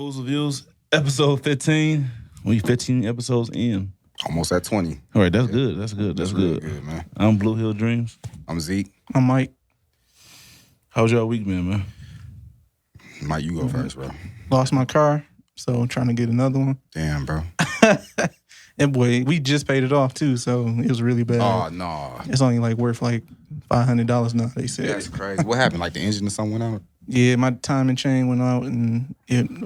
Fools of Views, episode 15. We 15 episodes in. Almost at 20. All right, that's good. That's good. That's really good. good, man. I'm Blue Hill Dreams. I'm Zeke. I'm Mike. How's y'all week been, man? Mike, you go first, bro. Lost my car, so I'm trying to get another one. Damn, bro. And boy, we just paid it off too, so it was really bad. Oh, no. It's only worth $500 now, they said. That's crazy. What happened? Like the engine or something went out? Yeah, my timing chain went out, and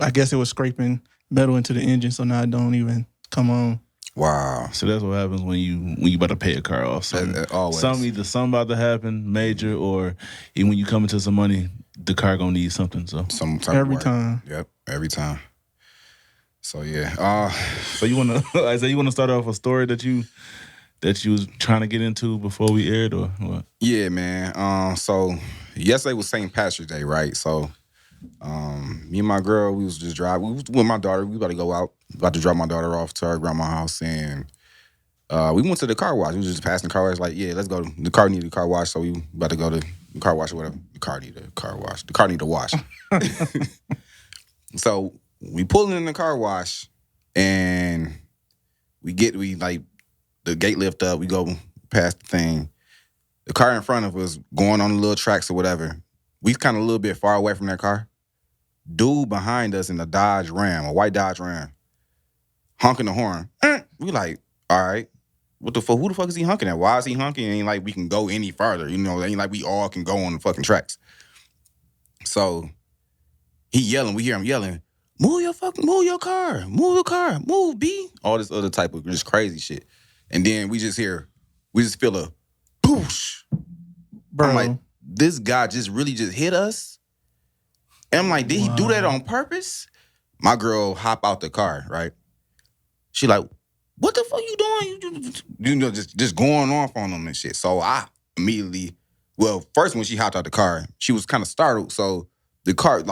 I guess it was scraping metal into the engine, so now it don't even come on. Wow. So that's what happens when you about to pay a car off. Always. Either something about to happen, major, or even when you come into some money, the car gonna need something. So Some type Every of work. time. Yep, every time. So yeah. So you wanna start off a story that you was trying to get into before we aired, or what? Yeah, man. So yesterday was St. Patrick's Day, right? So me and my girl, we was just driving. We was with my daughter. We about to go out. About to drop my daughter off to her grandma's house, and we went to the car wash. We was just passing the car wash, like, yeah, let's go. The car needed a car wash, so we about to go to the car wash or whatever. The car needed a car wash. The car needed a wash. So we pull in the car wash, and we the gate lift up. We go past the thing. The car in front of us going on the little tracks or whatever. We kind of a little bit far away from that car. Dude behind us in a Dodge Ram, a white Dodge Ram, honking the horn. We like, all right, what the fuck? Who the fuck is he honking at? Why is he honking? It ain't like we can go any farther. You know, it ain't like we all can go on the fucking tracks. So he yelling. We hear him yelling, move your car, move, B. All this other type of just crazy shit. And then we just feel a boosh. Bro. I'm like, this guy just hit us? And I'm like, did he do that on purpose? My girl hop out the car, right? She like, what the fuck you doing? You know, just going off on them and shit. So I immediately, first when she hopped out the car, she was kind of startled. So the car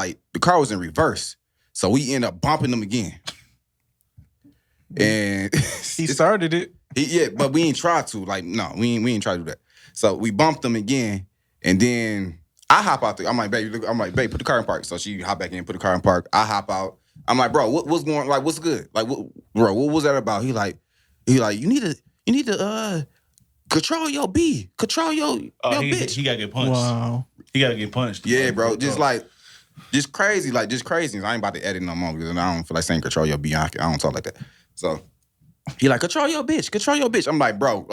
was in reverse. So we end up bumping them again. And he started it. Yeah, but we ain't tried to. Like, no, we ain't try to do that. So we bumped them again, and then I hop out there. I'm like, babe, put the car in park. So she hop back in, put the car in park. I hop out. I'm like, bro, what's going? Like, what's good? Like, what was that about? He like, you need to control your B, control your bitch. He gotta get punched. Wow. He gotta get punched. Yeah, bro, just crazy. I ain't about to edit no more because I don't feel like saying control your B. I don't talk like that. So he like, control your bitch. I'm like, bro,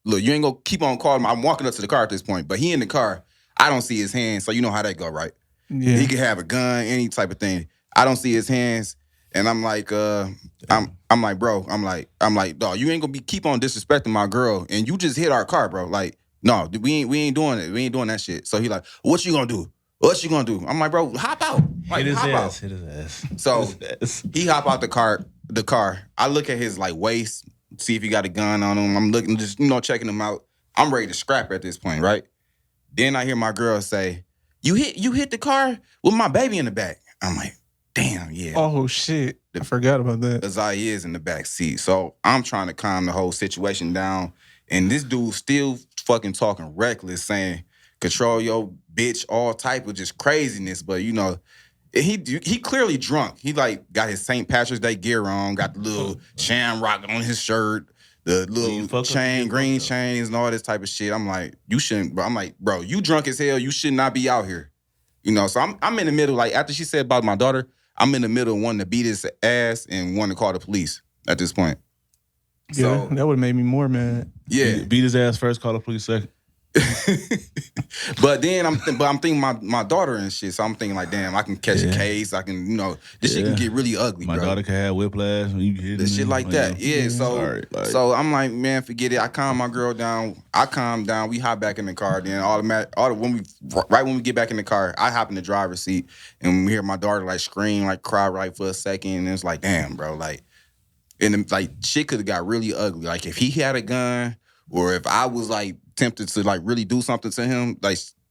look, you ain't gonna keep on calling him. I'm walking up to the car at this point, but he in the car. I don't see his hands, so you know how that go, right? Yeah. He could have a gun, any type of thing. I don't see his hands, and I'm like, I'm like, bro, I'm like, dog, you ain't gonna keep on disrespecting my girl, and you just hit our car, bro. Like, no, we ain't doing it. We ain't doing that shit. So he like, what you gonna do? I'm like, bro, hop out. Like, Hit his out. ass. So he hop out the car. I look at his waist, see if he got a gun on him. I'm looking, just checking him out. I'm ready to scrap at this point, right? Then I hear my girl say, you hit the car with my baby in the back. I'm like, damn, yeah. Oh, shit. I forgot about that. Isiah is in the back seat. So I'm trying to calm the whole situation down. And this dude still fucking talking reckless, saying, control your bitch, all type of just craziness. But, he clearly drunk. He got his St. Patrick's Day gear on, got the little shamrock on his shirt, the little chain, green chains, and all this type of shit. I'm like, you shouldn't, bro. I'm like, bro, you drunk as hell. You should not be out here. So I'm in the middle. After she said about my daughter, I'm in the middle of wanting to beat his ass and wanting to call the police at this point. Yeah, that would have made me more mad. Yeah. Beat his ass first, call the police second. But then I'm thinking my daughter and shit, so I'm thinking like, damn, I can catch a case. I can, this shit can get really ugly, My bro. daughter can have whiplash when you hit The shit like that. Yeah, so I'm like, man, forget it. I calm my girl down. I calm down. We hop back in the car. Then right when we get back in the car, I hop in the driver's seat and we hear my daughter scream, cry for a second, and it's like, damn, bro, and shit could have got really ugly. Like if he had a gun or if I was tempted to really do something to him,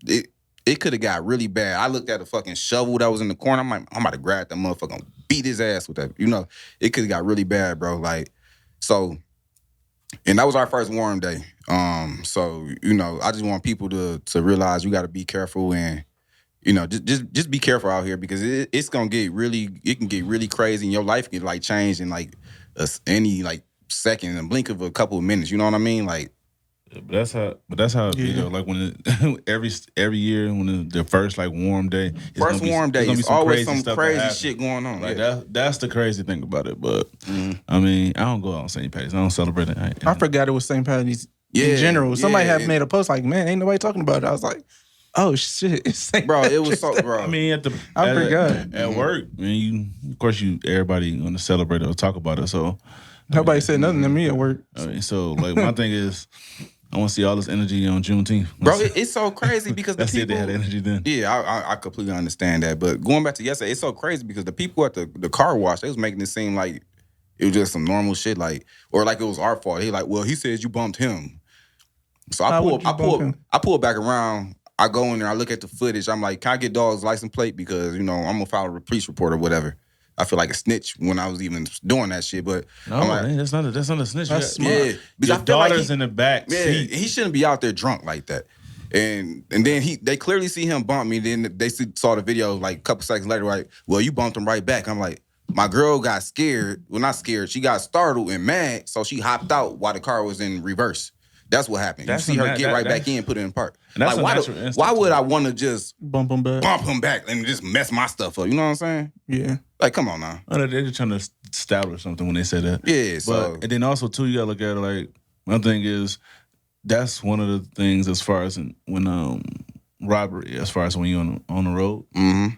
it could have got really bad. I looked at a fucking shovel that was in the corner. I'm like, I'm about to grab that motherfucker and beat his ass with that. It could have got really bad, bro. So, and that was our first warm day. So, I just want people to realize you got to be careful and, just be careful out here because it's gonna get it can get really crazy and your life can like change in like any like second, in the blink of a couple of minutes. You know what I mean? Like, but that's how it be, though. Like when every year when the first like warm day, it's always some crazy shit going on. Like that's the crazy thing about it. But I mean, I don't go out on St. Patrick's. I don't celebrate it. I forgot it was St. Patrick's in general. Somebody had made a post like, "Man, ain't nobody talking about it." I was like, "Oh shit, it's St. Patrick's." It was so, bro. I mean, I forgot at work. I mean, of course, everybody gonna celebrate it or talk about it. So nobody said nothing to me at work. I mean, so like my thing is, I want to see all this energy on Juneteenth. Bro, it's so crazy because that's it. They had energy then. Yeah, I completely understand that. But going back to yesterday, it's so crazy because the people at the car wash, they was making it seem like it was just some normal shit, like or like it was our fault. He like, well, he says you bumped him. So I pull back around. I go in there, I look at the footage. I'm like, can I get dog's license plate? Because, I'm going to file a police report or whatever. I feel like a snitch when I was even doing that shit. But no, I'm like, man, that's not a snitch. That's smart. Yeah, because your daughter's in the back seat. He shouldn't be out there drunk like that. And then they clearly see him bump me. Then they saw the video like a couple seconds later, like, well, you bumped him right back. I'm like, my girl got scared. Well, not scared. She got startled and mad, so she hopped out while the car was in reverse. That's what happened. You see her get right back in, put it in park. Like, why would I want to just bump him back and just mess my stuff up? You know what I'm saying? Yeah. Like, come on now. They're just trying to establish something when they say that. Yeah. And then also too, you gotta look at it like one thing is that's one of the things as far as when robbery, as far as when you're on the road. Mm-hmm.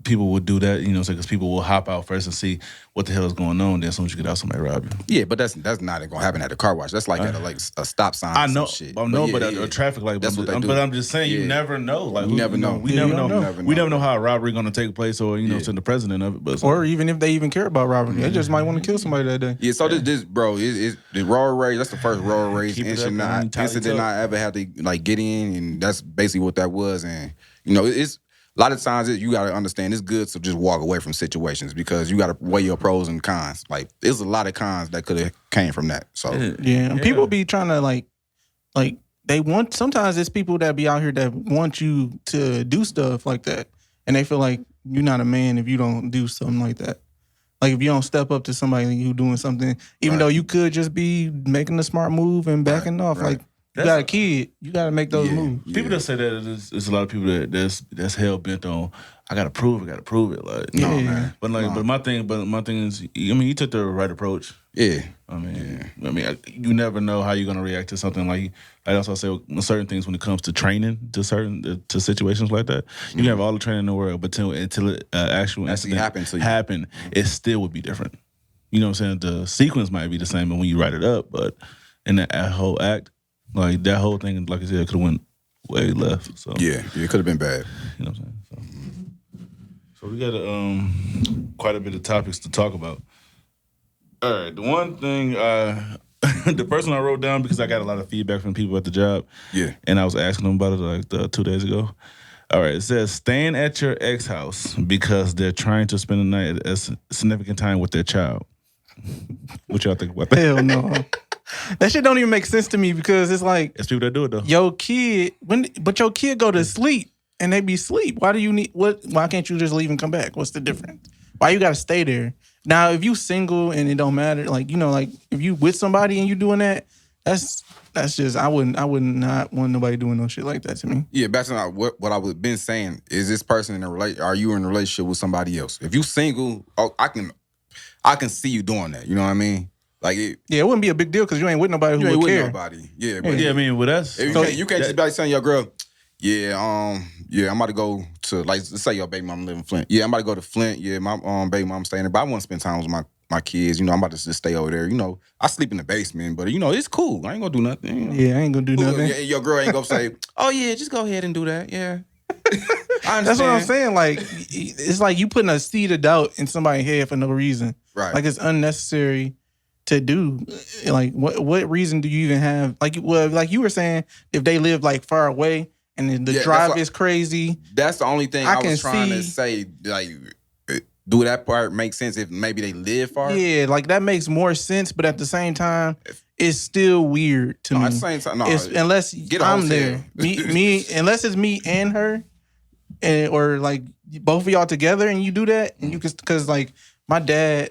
People would do that, because people will hop out first and see what the hell is going on. Then as soon as you get out, somebody rob you. Yeah, but that's not gonna happen at the car wash. That's like at a stop sign. I know, shit. but a traffic light. That's what they do. But I'm just saying, you never know. Like you never know. We never know. We never know how a robbery going to take place, or to the president of it. But or even if they even care about robbery, they just might want to kill somebody that day. Yeah. So this bro, is the road rage. That's the first road rage incident I ever had to like get in, and that's basically what that was. And it's. A lot of times, you got to understand it's good to just walk away from situations because you got to weigh your pros and cons. Like, there's a lot of cons that could have came from that. So and people be trying to like they want. Sometimes it's people that be out here that want you to do stuff like that, and they feel like you're not a man if you don't do something like that. Like if you don't step up to somebody who doing something, even though you could just be making a smart move and backing off, like. You got a kid. You got to make those moves. People that say that there's a lot of people that's hell bent on. I got to prove it. Like no, man. But my thing is, you took the right approach. Yeah. You never know how you're gonna react to something like that's why I say certain things when it comes to training to situations like that. You can have all the training in the world, but until it actual incident happen, it still would be different. You know what I'm saying? The sequence might be the same when you write it up, but in that whole act. Like, that whole thing, like I said, could have went way left. So yeah, it could have been bad. You know what I'm saying? So we got quite a bit of topics to talk about. All right, the one thing, the person I wrote down, because I got a lot of feedback from people at the job. Yeah. And I was asking them about it like 2 days ago. All right, it says, staying at your ex house because they're trying to spend a night at a significant time with their child. What y'all think about that? Hell no. That shit don't even make sense to me because it's like it's people that do it though. Your kid go to sleep and they be asleep. Why do you need why can't you just leave and come back? What's the difference? Why you gotta stay there? Now if you single and it don't matter, like if you with somebody and you doing that, that's just I would not want nobody doing no shit like that to me. Yeah, back to what I was been saying, is this person in a are you in a relationship with somebody else? If you single, I can see you doing that. You know what I mean? Like it wouldn't be a big deal because you ain't with nobody who would care. Nobody. Yeah, but with us, you can't just be like telling your girl, I'm about to go to like let's say your baby mom live in Flint. Yeah, I'm about to go to Flint. Yeah, my baby mom staying there, but I want to spend time with my kids. I'm about to just stay over there. I sleep in the basement, but it's cool. I ain't gonna do nothing. Yeah, I ain't gonna do nothing. Your girl ain't gonna say, oh yeah, just go ahead and do that. Yeah. I understand. That's what I'm saying. Like, it's like you putting a seed of doubt in somebody's head for no reason. Right. Like it's unnecessary to do. Like what reason do you even have? Like you were saying, if they live like far away and the drive is crazy. That's the only thing I was trying to say. Like, do that part make sense if maybe they live far? Yeah, like that makes more sense, but at the same time, it's still weird to me. At the same time, unless I'm there, me, unless it's me and her, or like both of y'all together and you do that, and you can, because like my dad,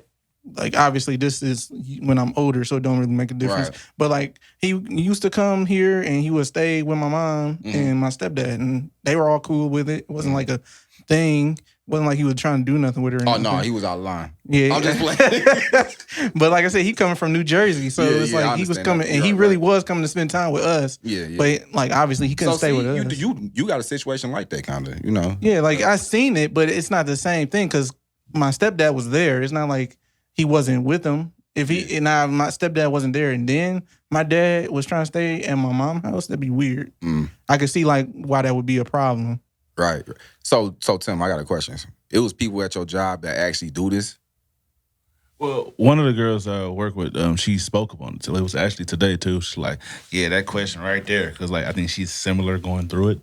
like obviously this is when I'm older, so it don't really make a difference. Right. But like he used to come here and he would stay with my mom and my stepdad, and they were all cool with it. It wasn't like a thing. It wasn't like he was trying to do nothing with her. Oh no, he was out of line. Yeah, I'm just playing. But like I said, he coming from New Jersey, so it's like he was coming, and he really was coming to spend time with us. Yeah. But like obviously he couldn't stay with us. You got a situation like that, kind of, you know? Yeah, like I seen it, but it's not the same thing because my stepdad was there. It's not like he wasn't with him. If he and my stepdad wasn't there, and then my dad was trying to stay at my mom's house, that'd be weird. I could see like why that would be a problem. Right. So Tim, I got a question. It was people at your job that actually do this? Well, one of the girls I work with, she spoke up on it. So it was actually today too. She's like, "Yeah, that question right there," because like I think she's similar going through it.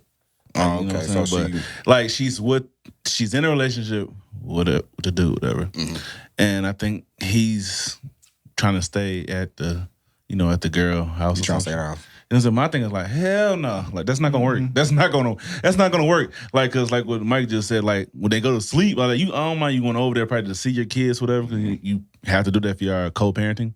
Oh, You know okay. what I'm saying? But like she's in a relationship with a dude, whatever, and I think he's trying to stay at the girl house. You trying to stay at her house? And so my thing is like, hell no, like that's not gonna work. That's not gonna work. Like, cause like what Mike just said, like when they go to sleep, like I don't mind you going over there probably to see your kids, whatever, because you have to do that if you are co-parenting.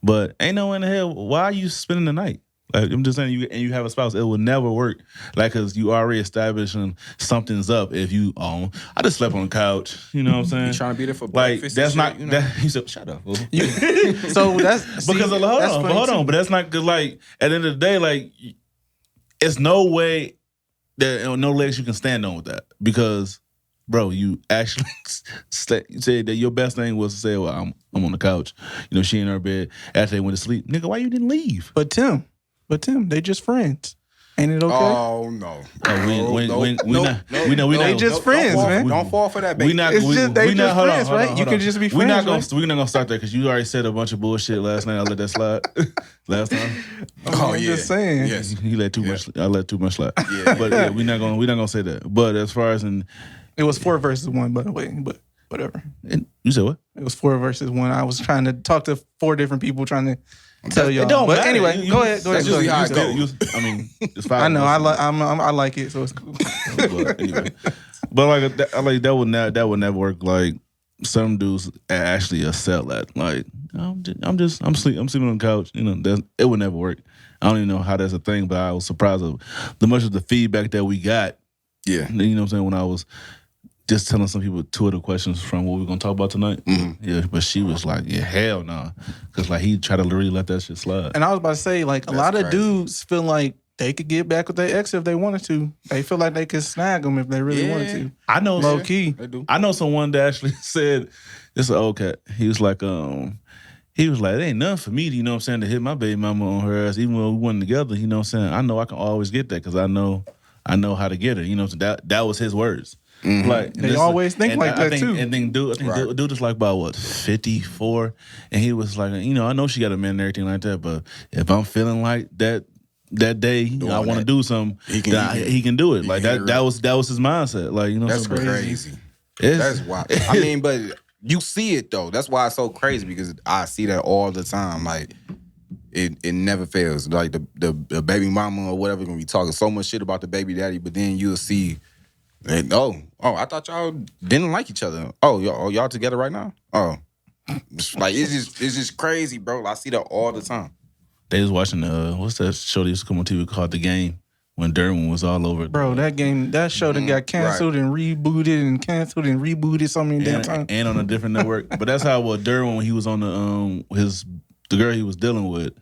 But ain't no way in the hell why are you spending the night? Like I'm just saying, you have a spouse, it will never work. Like, cause you already establishing something's up. If you I just slept on the couch, you know what I'm saying? You trying to be there for like breakfast? that's and not shit, you know? that. He said, "Shut up." Fool. So that's Because hold on, but that's not good. Like at the end of the day, like it's no way that no legs you can stand on with that. Because, bro, you actually said that your best thing was to say, "Well, I'm on the couch." You know, she in her bed after they went to sleep. Nigga, why you didn't leave? But Tim, they just friends. Ain't it okay? Oh no! We not. They just friends, man. Don't fall for that, baby. They just friends, right? You can just be friends. We're not gonna start there because you already said a bunch of bullshit last night. I let that slide last time. I'm just saying. Yes. He let too much. I let too much slide. Yeah. But yeah, we're not gonna say that. But as far as It was 4 versus 1, by the way, but whatever. You said what? It was 4 versus 1. I was trying to talk to 4 different people trying to tell y'all. It don't But matter. anyway, go ahead. That's usually how it goes. I mean, it's fine. I know. I like it, so it's cool. But anyway, but like that would never work. Like some dudes actually excel at. Like I'm sleeping on the couch. You know, it would never work. I don't even know how that's a thing, but I was surprised of the much of the feedback that we got. Yeah, you know what I'm saying, when I was just telling some people 2 of the questions from what we're gonna talk about tonight. Yeah, but she was like, "Yeah, hell no," because like he tried to really let that shit slide. And I was about to say, like, a lot of dudes feel like they could get back with their ex if they wanted to. They feel like they could snag them if they really wanted to. I know, low key. They do. I know someone that actually said, "This is an old cat." He was like, "It ain't nothing for me, you know what I'm saying, to hit my baby mama on her ass, even when we weren't together. You know what I'm saying? I know I can always get that because I know how to get her. You know, so that was his words." Like they always think like that too. And then dude is like about what 54, and he was like, you know, I know she got a man and everything like that, but if I'm feeling like that day, I want to do something, he can do it. Like that was his mindset. Like, you know, that's crazy. That's wild. I mean, but you see it though. That's why it's so crazy because I see that all the time. Like it never fails. Like the baby mama or whatever gonna be talking so much shit about the baby daddy, but then you'll see. And, I thought y'all didn't like each other. Oh, y'all together right now? Oh, like it's just crazy, bro. I see that all the time. They was watching what's that show that used to come on TV called The Game when Derwin was all over it. Bro, that show that got canceled and rebooted and canceled and rebooted so many damn times. And on a different network. But that's how Derwin, when he was on the girl he was dealing with,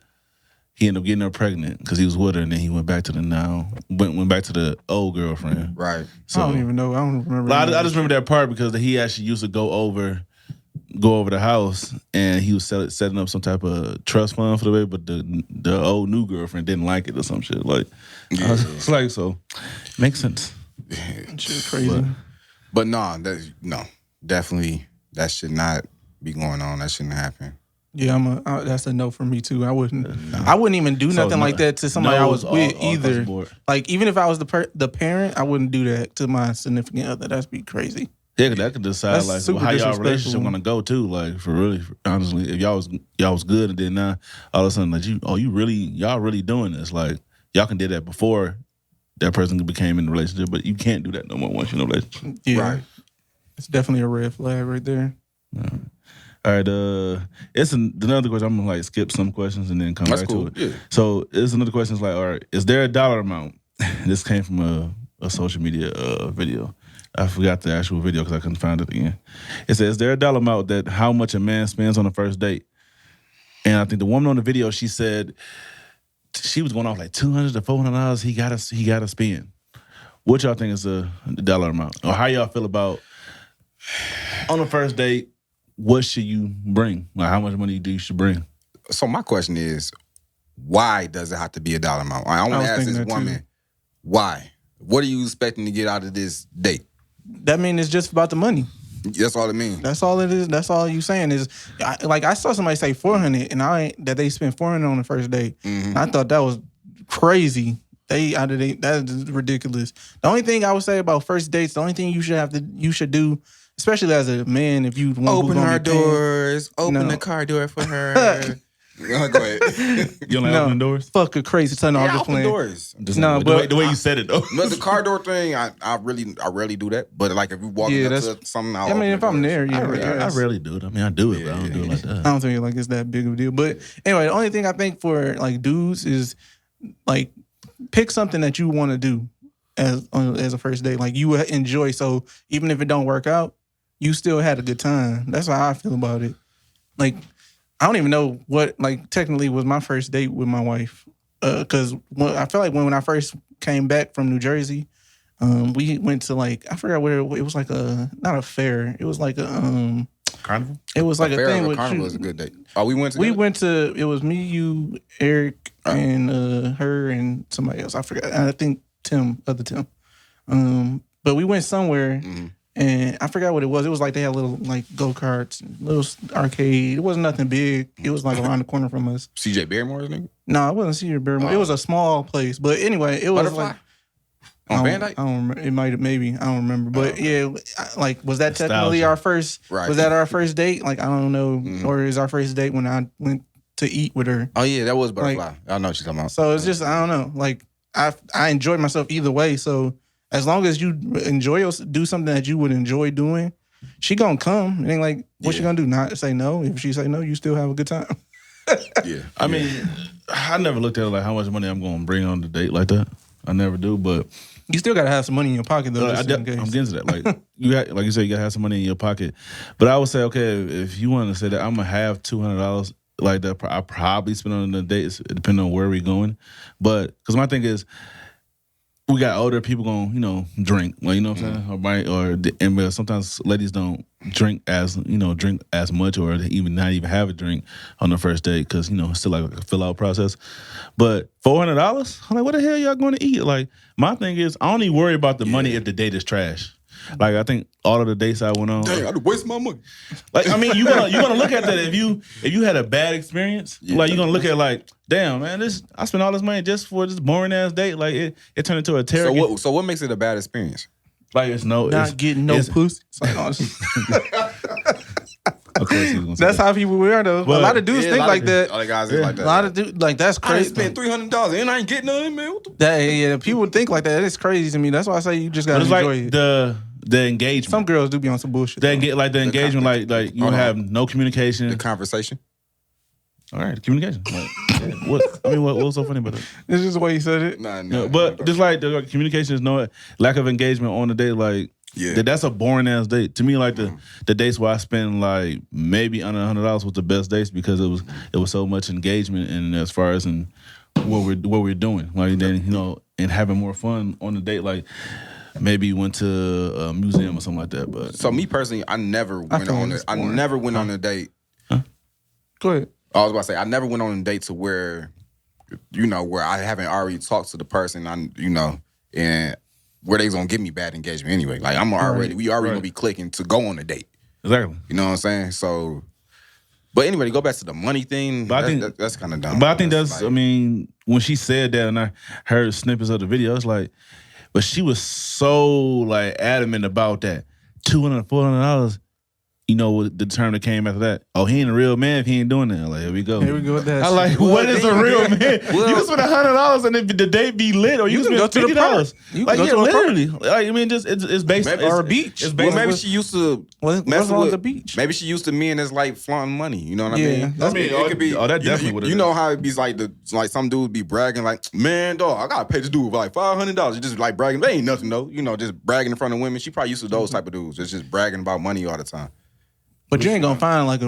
he ended up getting her pregnant because he was with her, and then he went back to the old girlfriend. Right. So I don't even know. I don't remember. I just remember that part because he actually used to go over the house, and he was setting up some type of trust fund for the baby, but the old new girlfriend didn't like it or some shit. Like, it's like, so makes sense. Yeah. Shit crazy. But no, definitely that should not be going on. That shouldn't happen. Yeah, that's a no for me too. I wouldn't even do nothing like that to somebody I was with either. Like, even if I was the parent, I wouldn't do that to my significant other. That'd be crazy. Yeah, that could decide like how y'all relationship gonna go too. Like, honestly, if y'all was good, and then now all of a sudden like y'all really doing this. Like, y'all can do that before that person became in a relationship, but you can't do that no more once you're in a relationship. Yeah. Right. It's definitely a red flag right there. All right, it's another question. I'm gonna like skip some questions and then come That's back cool. to it. Yeah. So it's another question. It's like, all right, is there a dollar amount? This came from a social media video. I forgot the actual video because I couldn't find it again. It says, is there a dollar amount that how much a man spends on a first date? And I think the woman on the video, she said she was going off like $200 to $400 he gotta spend. What y'all think is the dollar amount? Or how y'all feel about on the first date, what should you bring? Like how much money do you should bring? So my question is, why does it have to be a dollar amount? I want to ask this woman, why? What are you expecting to get out of this date? That means it's just about the money. That's all it means. That's all it is. That's all you saying is, I saw somebody say $400 and that they spent $400 on the first date. Mm-hmm. I thought that was crazy. That is ridiculous. The only thing I would say about first dates, the only thing you should do, especially as a man, if you want open her doors, open the car door for her. Go ahead. You don't like opening doors? Fuck a crazy son. I'm just open playing. doors. The way you said it though. But the car door thing, I rarely do that. But like if you walk up to something, I mean, if I'm there, I rarely do it. I mean, I do it, but I don't do it like that. I don't think like it's that big of a deal. But anyway, the only thing I think for like dudes is like pick something that you want to do as a first date, like you enjoy. So even if it don't work out, you still had a good time. That's how I feel about it. Like, I don't even know what, like, technically was my first date with my wife. Because I feel like when I first came back from New Jersey, we went to, like, I forgot where it was, like not a fair. It was like a, carnival? It was like a fair thing or with carnival was a good date. Oh, we went to. It was me, you, Eric, and her and somebody else. I forgot. I think other Tim. But we went somewhere. Mm-hmm. And I forgot what it was. It was like they had little like go-karts, little arcade. It wasn't nothing big. It was like around the corner from us. CJ Barrymore's nigga? No, it wasn't CJ Barrymore. It was a small place. But anyway, it was Butterfly? like On Van Dyke? I don't remember. It might have, maybe. I don't remember. But yeah, like, was that technically Nostalgia. our first? Right. Was that our first date? Like, I don't know. Or is our first date when I went to eat with her? Oh yeah, that was Butterfly. Like, I know what you're talking about. So it's just, I don't know. Like, I enjoyed myself either way. So as long as you do something that you would enjoy doing, she gonna come. It ain't like, what she gonna do? Not say no? If she say no, you still have a good time. Yeah. I mean, I never looked at it like how much money I'm gonna bring on the date like that. I never do, but you still gotta have some money in your pocket though. I'm getting to that. Like like you said, you gotta have some money in your pocket. But I would say, okay, if you want to say that I'm gonna have $200 like that, I probably spend on the dates depending on where we're going. But because my thing is, we got older people gonna, drink. Like, you know what I'm saying? Or sometimes ladies don't drink as much or even not even have a drink on the first date because, it's still like a fill out process. But $400? I'm like, what the hell y'all going to eat? Like, my thing is, I only worry about the money if the date is trash. Like, I think all of the dates I went on. Dang, I'd waste my money. Like, I mean, you're gonna look at that if you had a bad experience. Like, you're gonna look at like, damn, man, I spent all this money just for this boring ass date. Like, it turned into a terrible. So what makes it a bad experience? Like, it's getting no pussy. Of course he was gonna say that's that. how people are though. A lot of dudes think like that. All the guys is like that. A lot of dudes like that's I crazy. spent $300 and I ain't getting nothing, man. What the People think like that. It's crazy to me. That's why I say you just gotta But it's enjoy like it. the engagement. Some girls do be on some bullshit. the engagement, like you have no communication. The conversation. All right, communication. Like, what was so funny about that? It's just the way you said it. Nah. But just like the communication is no lack of engagement on the date. Like, that's a boring ass date to me. Like the dates where I spend like maybe under $100 was the best dates because it was so much engagement and as far as in what we're doing. Like then and having more fun on the date. Like maybe went to a museum or something like that. But So me personally, I never went on a date. Huh? Go ahead. I was about to say I never went on a date to where I haven't already talked to the person. And where they's gonna give me bad engagement anyway. Like we already gonna be clicking to go on a date. Exactly. You know what I'm saying? So, but anyway, to go back to the money thing. But I think that's kind of dumb. But I think that's like, I mean, when she said that and I heard snippets of the video, it's like, but she was so like adamant about that $200, $400. you know what the term that came after that? Oh, he ain't a real man if he ain't doing that. Like, here we go. Here we go with that. I like, what is a real man? You can spend $100 and if the date be lit, or you can go spend to the $50. You Like, can yeah, go to a park. literally. Like, I mean, just it's based Or a beach. It's Well, based. maybe she used to. What's wrong with the beach? Maybe she used to men that's like flaunting money. You know what Yeah, I mean? that's- I mean, it could be. that definitely what it You is. know how it be like some dudes be bragging like, man, dog, I gotta pay this dude for like $500. You just like bragging. They ain't nothing though. You know, just bragging in front of women. She probably used to those type of dudes. It's just bragging about money all the time. But you ain't gonna find like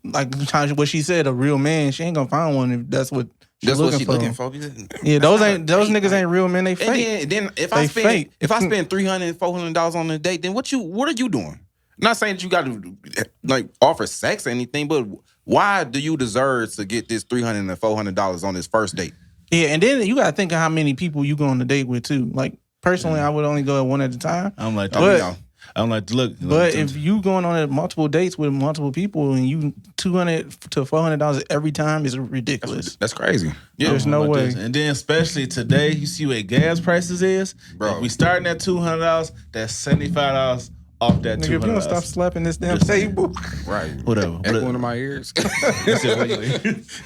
like what she said, a real man. She ain't gonna find one if that's what That's what she looking for. for. Yeah, those niggas ain't real men. They fake. And then if They I fake. spend $300, $400 on a date, then what are you doing? Not saying that you got to like offer sex or anything, but why do you deserve to get this $300 and $400 on this first date? Yeah, and then you gotta think of how many people you go on a date with too. Like personally, I would only go at one at a time. I'm like, But- I'm like, look. But if you going on multiple dates with multiple people and you $200 to $400 every time is ridiculous. That's crazy. Yeah, There's no way. And then especially today, you see what gas prices is, Bro. If we starting at $200, that's $75 off that Nigga, if you don't stop $200. slapping this damn Just saying. table. right. Whatever. Echoing in my ears. That's it,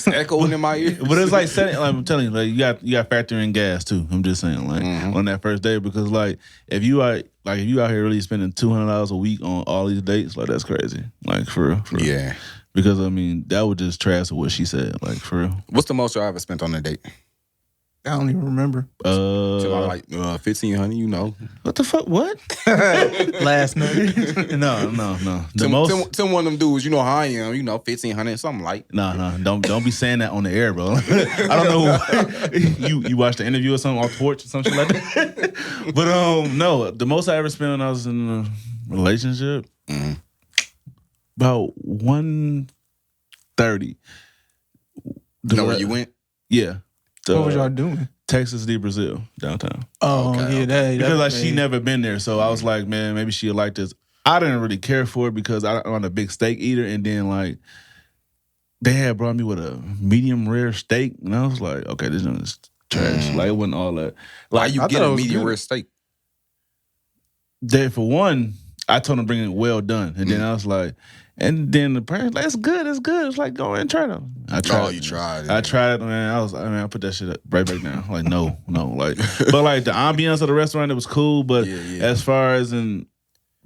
wait. Echoing in my ears. But it's like setting, like I'm telling you, like you got to factor in gas too. I'm just saying, like on that first day, because like if you out here really spending $200 a week on all these dates, like that's crazy. Like for real. Yeah. Because I mean that would just trash what she said. Like for real. What's the most y'all ever spent on a date? I don't even remember. Like $1,500. You know. What the fuck? What? Last night. No. The most. Tell one of them dudes, you know how I am. You know, $1,500, something like. No. Don't be saying that on the air, bro. I don't know. You watched the interview or something off the porch or something like that. But no. The most I ever spent when I was in a relationship, about $130. Know where you went? Yeah. What was y'all doing? Texas de Brazil downtown. Oh, Okay, yeah, that Because like she never been there, so I was like, man, maybe she'll like this. I didn't really care for it because I'm a big steak eater, and then like they had brought me with a medium rare steak, and I was like, okay, this is trash. Like it wasn't all that. Why Like you I get thought it a was medium good. rare steak? there for one, I told him to bring it well done, and then I was like, and then the parents like, it's good. It's like go ahead and try it. I tried. Oh, you tried it. I tried it, man. I put that shit up right back down. Like no, like, but like the ambiance of the restaurant, it was cool. But Yeah. as far as in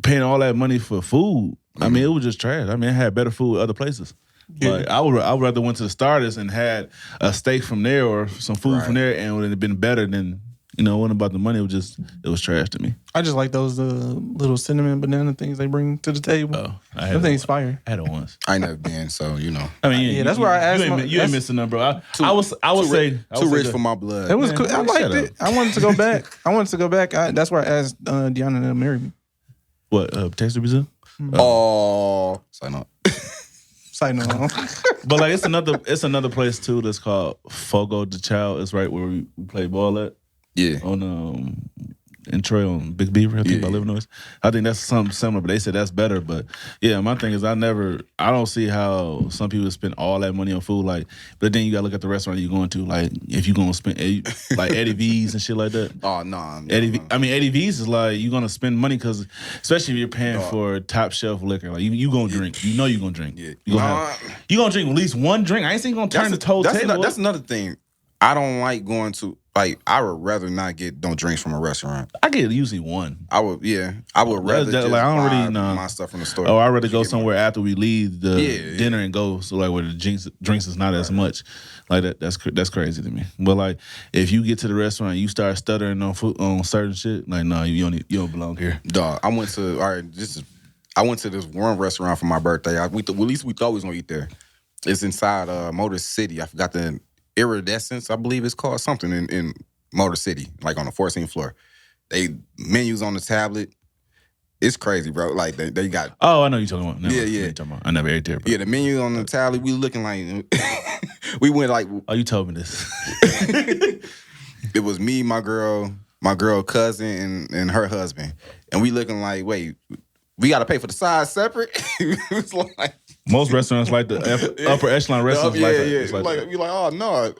paying all that money for food, I mean, it was just trash. I mean, I had better food at other places. Like I would rather went to the Starters and had a steak from there or some food from there, and it would have been better than. You know, it wasn't about the money. It was trash to me. I just like those little cinnamon banana things they bring to the table. Oh, I had Them it things once. fire. I had it once. I ain't never been, so you know. I mean, Yeah, that's where I asked You ain't missing none, bro. I would say Too rich for my blood. It was Man, cool. I man, liked shut it. I wanted to go back. That's where I asked Deanna to marry me. what Texas Brazil. Oh, sign up. Side note. But like it's another place too that's called Fogo de Chao. It's right where we play ball at. Yeah. On in Troy on Big Beaver, I think by Illinois. I think that's something similar, but they said that's better. But yeah, my thing is I don't see how some people spend all that money on food. Like, but then you gotta look at the restaurant you're going to. Like, if you're gonna spend like Eddie V's and shit like that. Oh no. Eddie V's is like you're gonna spend money because especially if you're paying for top shelf liquor, like you gonna drink. You know you gonna drink. Yeah. You gonna drink at least one drink. I ain't saying you gonna turn the whole table. That's another thing. I don't like going to I would rather not get no drinks from a restaurant. I get usually one. I would rather just like, I don't buy really know my stuff from the store. Oh, I'd rather go somewhere after we leave the Yeah. dinner and go so like where the drinks is not as much. Like that's crazy to me. But like if you get to the restaurant and you start stuttering on food on certain shit, like no, you don't belong here. Dog, I went to this one restaurant for my birthday. At least we thought we was gonna eat there. It's inside Motor City. I forgot the Iridescence, I believe it's called, something in Motor City, like on the 14th floor. They menus on the tablet. It's crazy, bro. Like they got. Oh, I know you're talking about. Yeah. You're talking about. I never ate there. Bro. Yeah, the menu on the tablet. We looking like we went like. Oh, you told me this. It was me, my girl cousin, and her husband, and we looking like, wait, we got to pay for the sides separate. It was like. Most restaurants like the upper echelon restaurants like that. Yeah. It's like that. We like, oh no.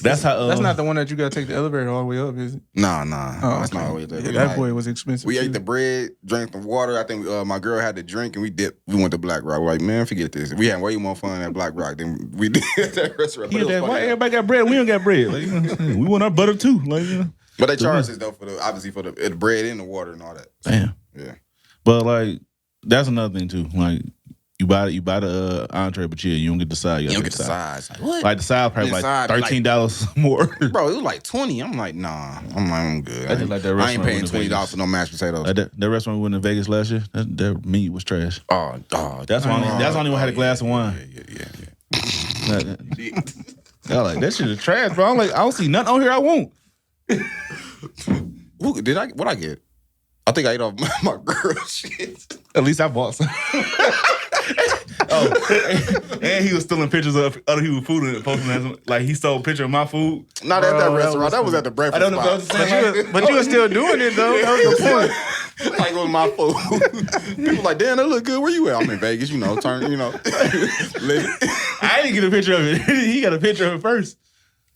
That's how. That's not the one that you got to take the elevator all the way up, is it? Nah. Oh, That's okay. not always that. Yeah, that boy was expensive. We too. ate the bread, drank the water. I think my girl had the drink, and we dipped. We went to Black Rock. We're like, man, forget this. We had way more fun at Black Rock than we did at that restaurant. But Why everybody got bread? We don't got bread. Like, we want our butter too. Like, But they charged us though for the bread and the water and all that. So, damn. Yeah. But like, that's another thing too. Like, you buy the entree, but you don't get the side. You don't get the sides. What? Like the side probably like $13 more. Bro, it was like 20. I'm like, nah. I'm good. I just like that I ain't restaurant paying in $20 for no mashed potatoes. Like that restaurant we went to Vegas last year, that meat was trash. Oh, That's why I only had a glass of wine. Yeah. I like that shit is trash, bro. I'm like, I don't see nothing on here I want. What I get? I think I ate off my girl's shit. At least I bought some. And he was stealing pictures of other people's food and posting that. Like, he stole a picture of my food. Not at that restaurant. That was at the breakfast I don't know spot. what I was saying. But you were still doing it, though. That was the point. Like, it was my food. People like, damn, that look good. Where you at? I'm in Vegas, living. I didn't get a picture of it. He got a picture of it first.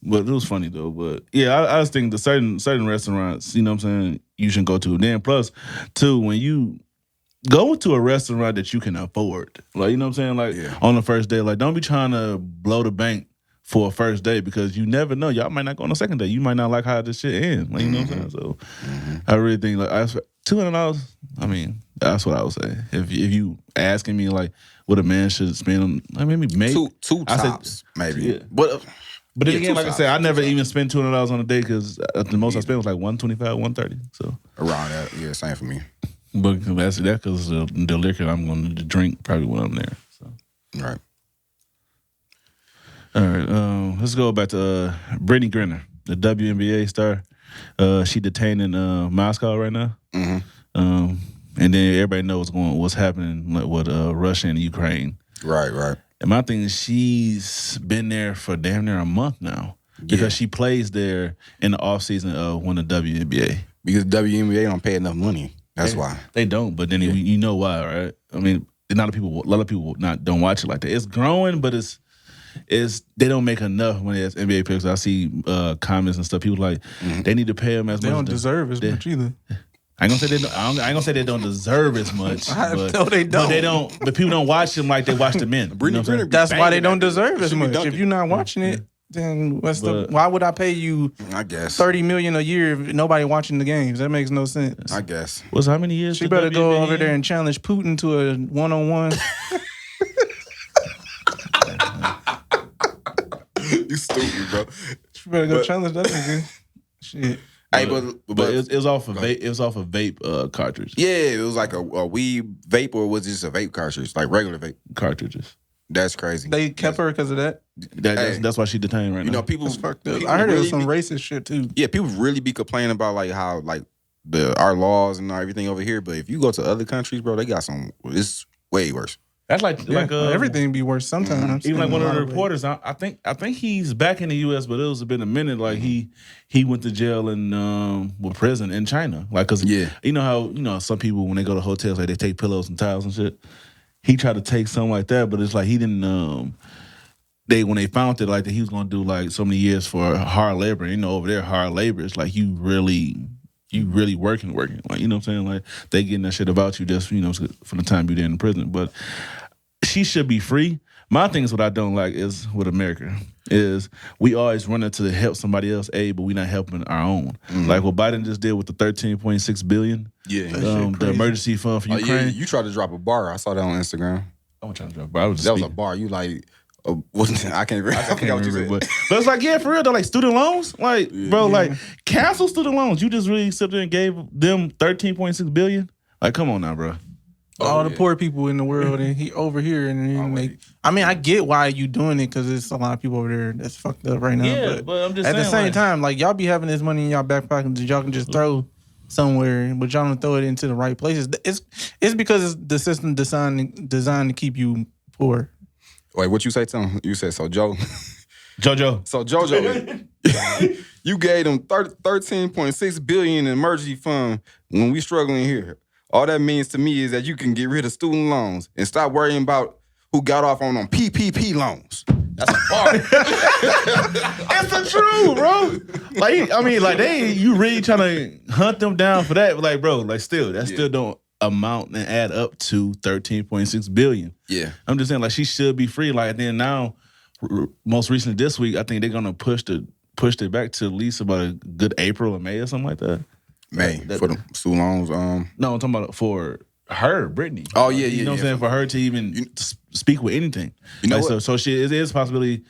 But it was funny, though. But, yeah, I just think the certain restaurants, you know what I'm saying, you shouldn't go to. Then, plus, too, when you go to a restaurant that you can afford. Like, you know what I'm saying? Like, on the first day, like, don't be trying to blow the bank for a first day because you never know. Y'all might not go on a second day. You might not like how this shit ends. Like, you know what I'm saying? So, I really think, like, $200, I mean, that's what I would say. If you asking me, like, what a man should spend on, I mean, maybe. Two tops, maybe. Yeah. But then again, like I said, I never even spent $200 on a day because the most I spent was like $125, $130. So around that, yeah, same for me. But that's because the liquor I'm going to drink probably when I'm there. So. Right. All right. Let's go back to Brittany Griner, the WNBA star. She detained in Moscow right now. Mm-hmm. And then everybody knows what's happening with Russia and Ukraine. Right. And my thing is she's been there for damn near a month now because she plays there in the offseason of when the WNBA. Because WNBA don't pay enough money. That's why. They don't, but then you know why, right? I mean, a lot of people don't watch it like that. It's growing, but it's they don't make enough when it's NBA players. I see comments and stuff. People like they need to pay them as much. They don't deserve as much either. I ain't gonna say they don't deserve as much. No, they don't. But they don't. But people don't watch them like they watch the men. That's why they don't deserve as much. If you're not watching it, then why would I pay you? I guess $30 million a year if nobody watching the games? That makes no sense. I guess. What's how many years? She better go over there and challenge Putin to a one-on-one. You stupid, bro. She better go challenge that nigga. Shit. Hey, but it was off of vape. It was off of vape cartridge. Yeah, it was like a weed vape, or was it just a vape cartridge, like regular vape cartridges? That's crazy. They kept her because of that. That's why she detained right now. You know, people fucked up. I heard it was some racist shit too. Yeah, people really be complaining about like how like our laws and everything over here, but if you go to other countries, bro, they got some. It's way worse. That's like everything be worse sometimes. Even like one of the reporters, I think he's back in the U.S., but it was been a minute. Like he went to jail and prison in China. Like because you know how some people when they go to hotels like they take pillows and towels and shit. He tried to take something like that, but it's like he didn't. When they found it like that, he was gonna do like so many years for hard labor. Over there hard labor is like you really working. Like, you know what I'm saying? Like, they getting that shit about you just, for the time you're there in prison. But she should be free. My thing is what I don't like is with America is we always run into to help somebody else aid, but we're not helping our own. Mm-hmm. Like what Biden just did with the $13.6 billion. Yeah. The emergency fund for Ukraine. Yeah, you tried to drop a bar. I saw that on Instagram. I wasn't trying to drop a bar. That was a bar. You like... I can't remember. I forgot what you said. But it's like, yeah, for real though, like student loans, like like cancel student loans. You just really sit there and gave them $13.6 billion. Like, come on now, bro. All the poor people in the world, and he over here, and I mean, I get why you doing it because there's a lot of people over there that's fucked up right now. Yeah, but I'm just at saying, the same time, like y'all be having this money in y'all back pocket that y'all can just throw somewhere, but y'all don't throw it into the right places. It's because the system designed to keep you poor. Wait, what you say to him? You said, so Jojo. So Jojo, you gave them $13.6 billion in emergency fund when we struggling here. All that means to me is that you can get rid of student loans and stop worrying about who got off on PPP loans. That's a bar. It's the truth, bro. Like, I mean, like you really trying to hunt them down for that? But like, bro, like still don't amount and add up to $13.6 billion. Yeah, I'm just saying, like, she should be free. Like, then now, most recently this week, I think they're gonna push it back to at least about a good April or May or something like that. May for the student loans. No, I'm talking about for her, Brittany. Oh yeah, you know what I'm saying? For her to even speak with anything. You know, like, what? So it is a possibility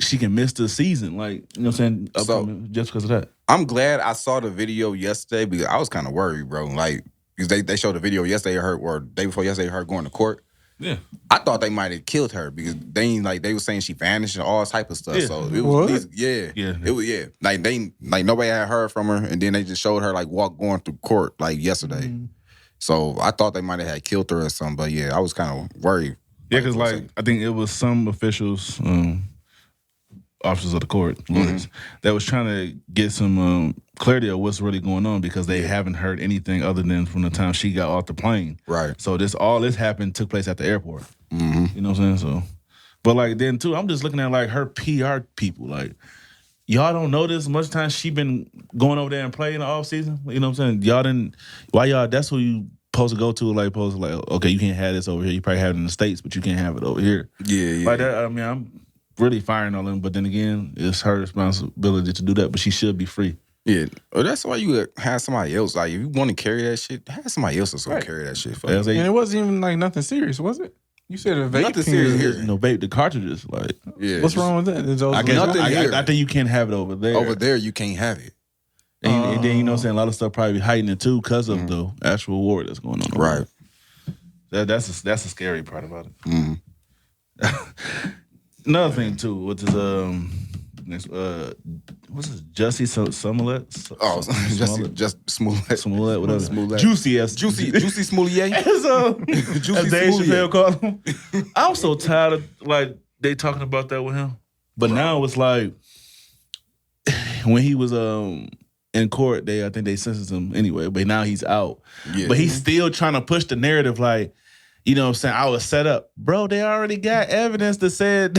she can miss the season. Like, you know what I'm saying? Just because of that. I'm glad I saw the video yesterday because I was kind of worried, bro. Like, because they showed the video yesterday of her, or day before yesterday, her going to court. Yeah, I thought they might have killed her because they were saying she vanished and all type of stuff. Yeah. So it was it was like nobody had heard from her, and then they just showed her like going through court like yesterday. Mm-hmm. So I thought they might have had killed her or something, but yeah, I was kind of worried. Yeah, because like I think it was some officials, officers of the court, lawyers, that was trying to get some clarity of what's really going on because they haven't heard anything other than from the time she got off the plane. Right. So all this took place at the airport. Mm-hmm. You know what I'm saying? So, but like then too, I'm just looking at like her PR people. Like, y'all don't know this much time she been going over there and playing the off season. You know what I'm saying? Y'all didn't. Why y'all? That's who you supposed to go to. Like, okay, you can't have this over here. You probably have it in the States, but you can't have it over here. Yeah. Like that. I mean, I'm really firing on them, but then again, it's her responsibility to do that. But she should be free. Yeah, well, that's why you have somebody else. Like, if you want to carry that shit, have somebody else that's gonna carry that shit. And it wasn't even like nothing serious, was it? You said a vape. Nothing serious here. No vape. The cartridges, like. Yeah. What's wrong with that? I think you can't have it over there. Over there, you can't have it. And then you know what I'm saying, a lot of stuff probably hiding it too because of the actual war that's going on. Right. That's a scary part about it. Mm-hmm. Another thing too, which is what's this? Jussie Smollet? Jussie Smollett, whatever. Smollett. Jussie Smollett. As Dave Chappelle called him. I'm so tired of like they talking about that with him. But now it's like when he was in court, I think they sentenced him anyway. But now he's out. Yeah. But he's still trying to push the narrative like, you know what I'm saying? I was set up. Bro, they already got evidence that said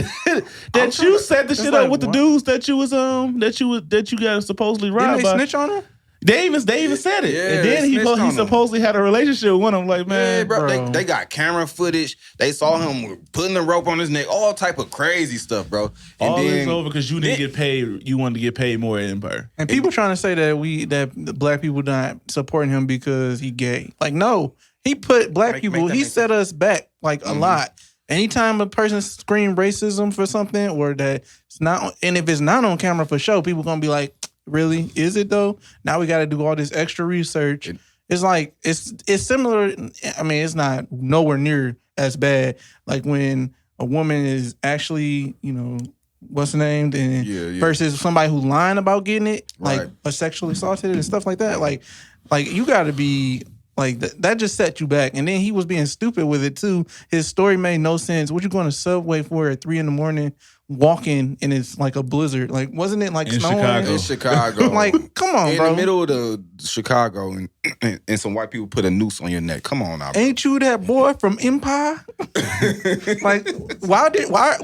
that you set the shit up with the dudes that you got suppostly robbed by. Didn't they snitch on him? They even said it. Yeah, and then he supposedly had a relationship with him. Like, man, yeah, bro. They got camera footage. They saw him putting the rope on his neck. All type of crazy stuff, bro. And all this over because you didn't get paid. You wanted to get paid more at Empire. And people trying to say that black people not supporting him because he gay. Like, no. He put black people, he set us back like a lot. Anytime a person scream racism for something or that it's not, and if it's not on camera for show, people gonna be like, really? Is it though? Now we got to do all this extra research. It's like, it's similar. I mean, it's not nowhere near as bad. Like when a woman is actually, you know, what's the name? Versus somebody who's lying about getting it, like a sexually assaulted and stuff like that. Like you got to be. Like, that just set you back. And then he was being stupid with it, too. His story made no sense. What you going to Subway for at 3 a.m, walking, and it's like a blizzard? Like, wasn't it like snowing? In Chicago. Like, come on, bro. In the middle of the Chicago, and some white people put a noose on your neck. Come on now, bro. Ain't you that boy from Empire? Like, why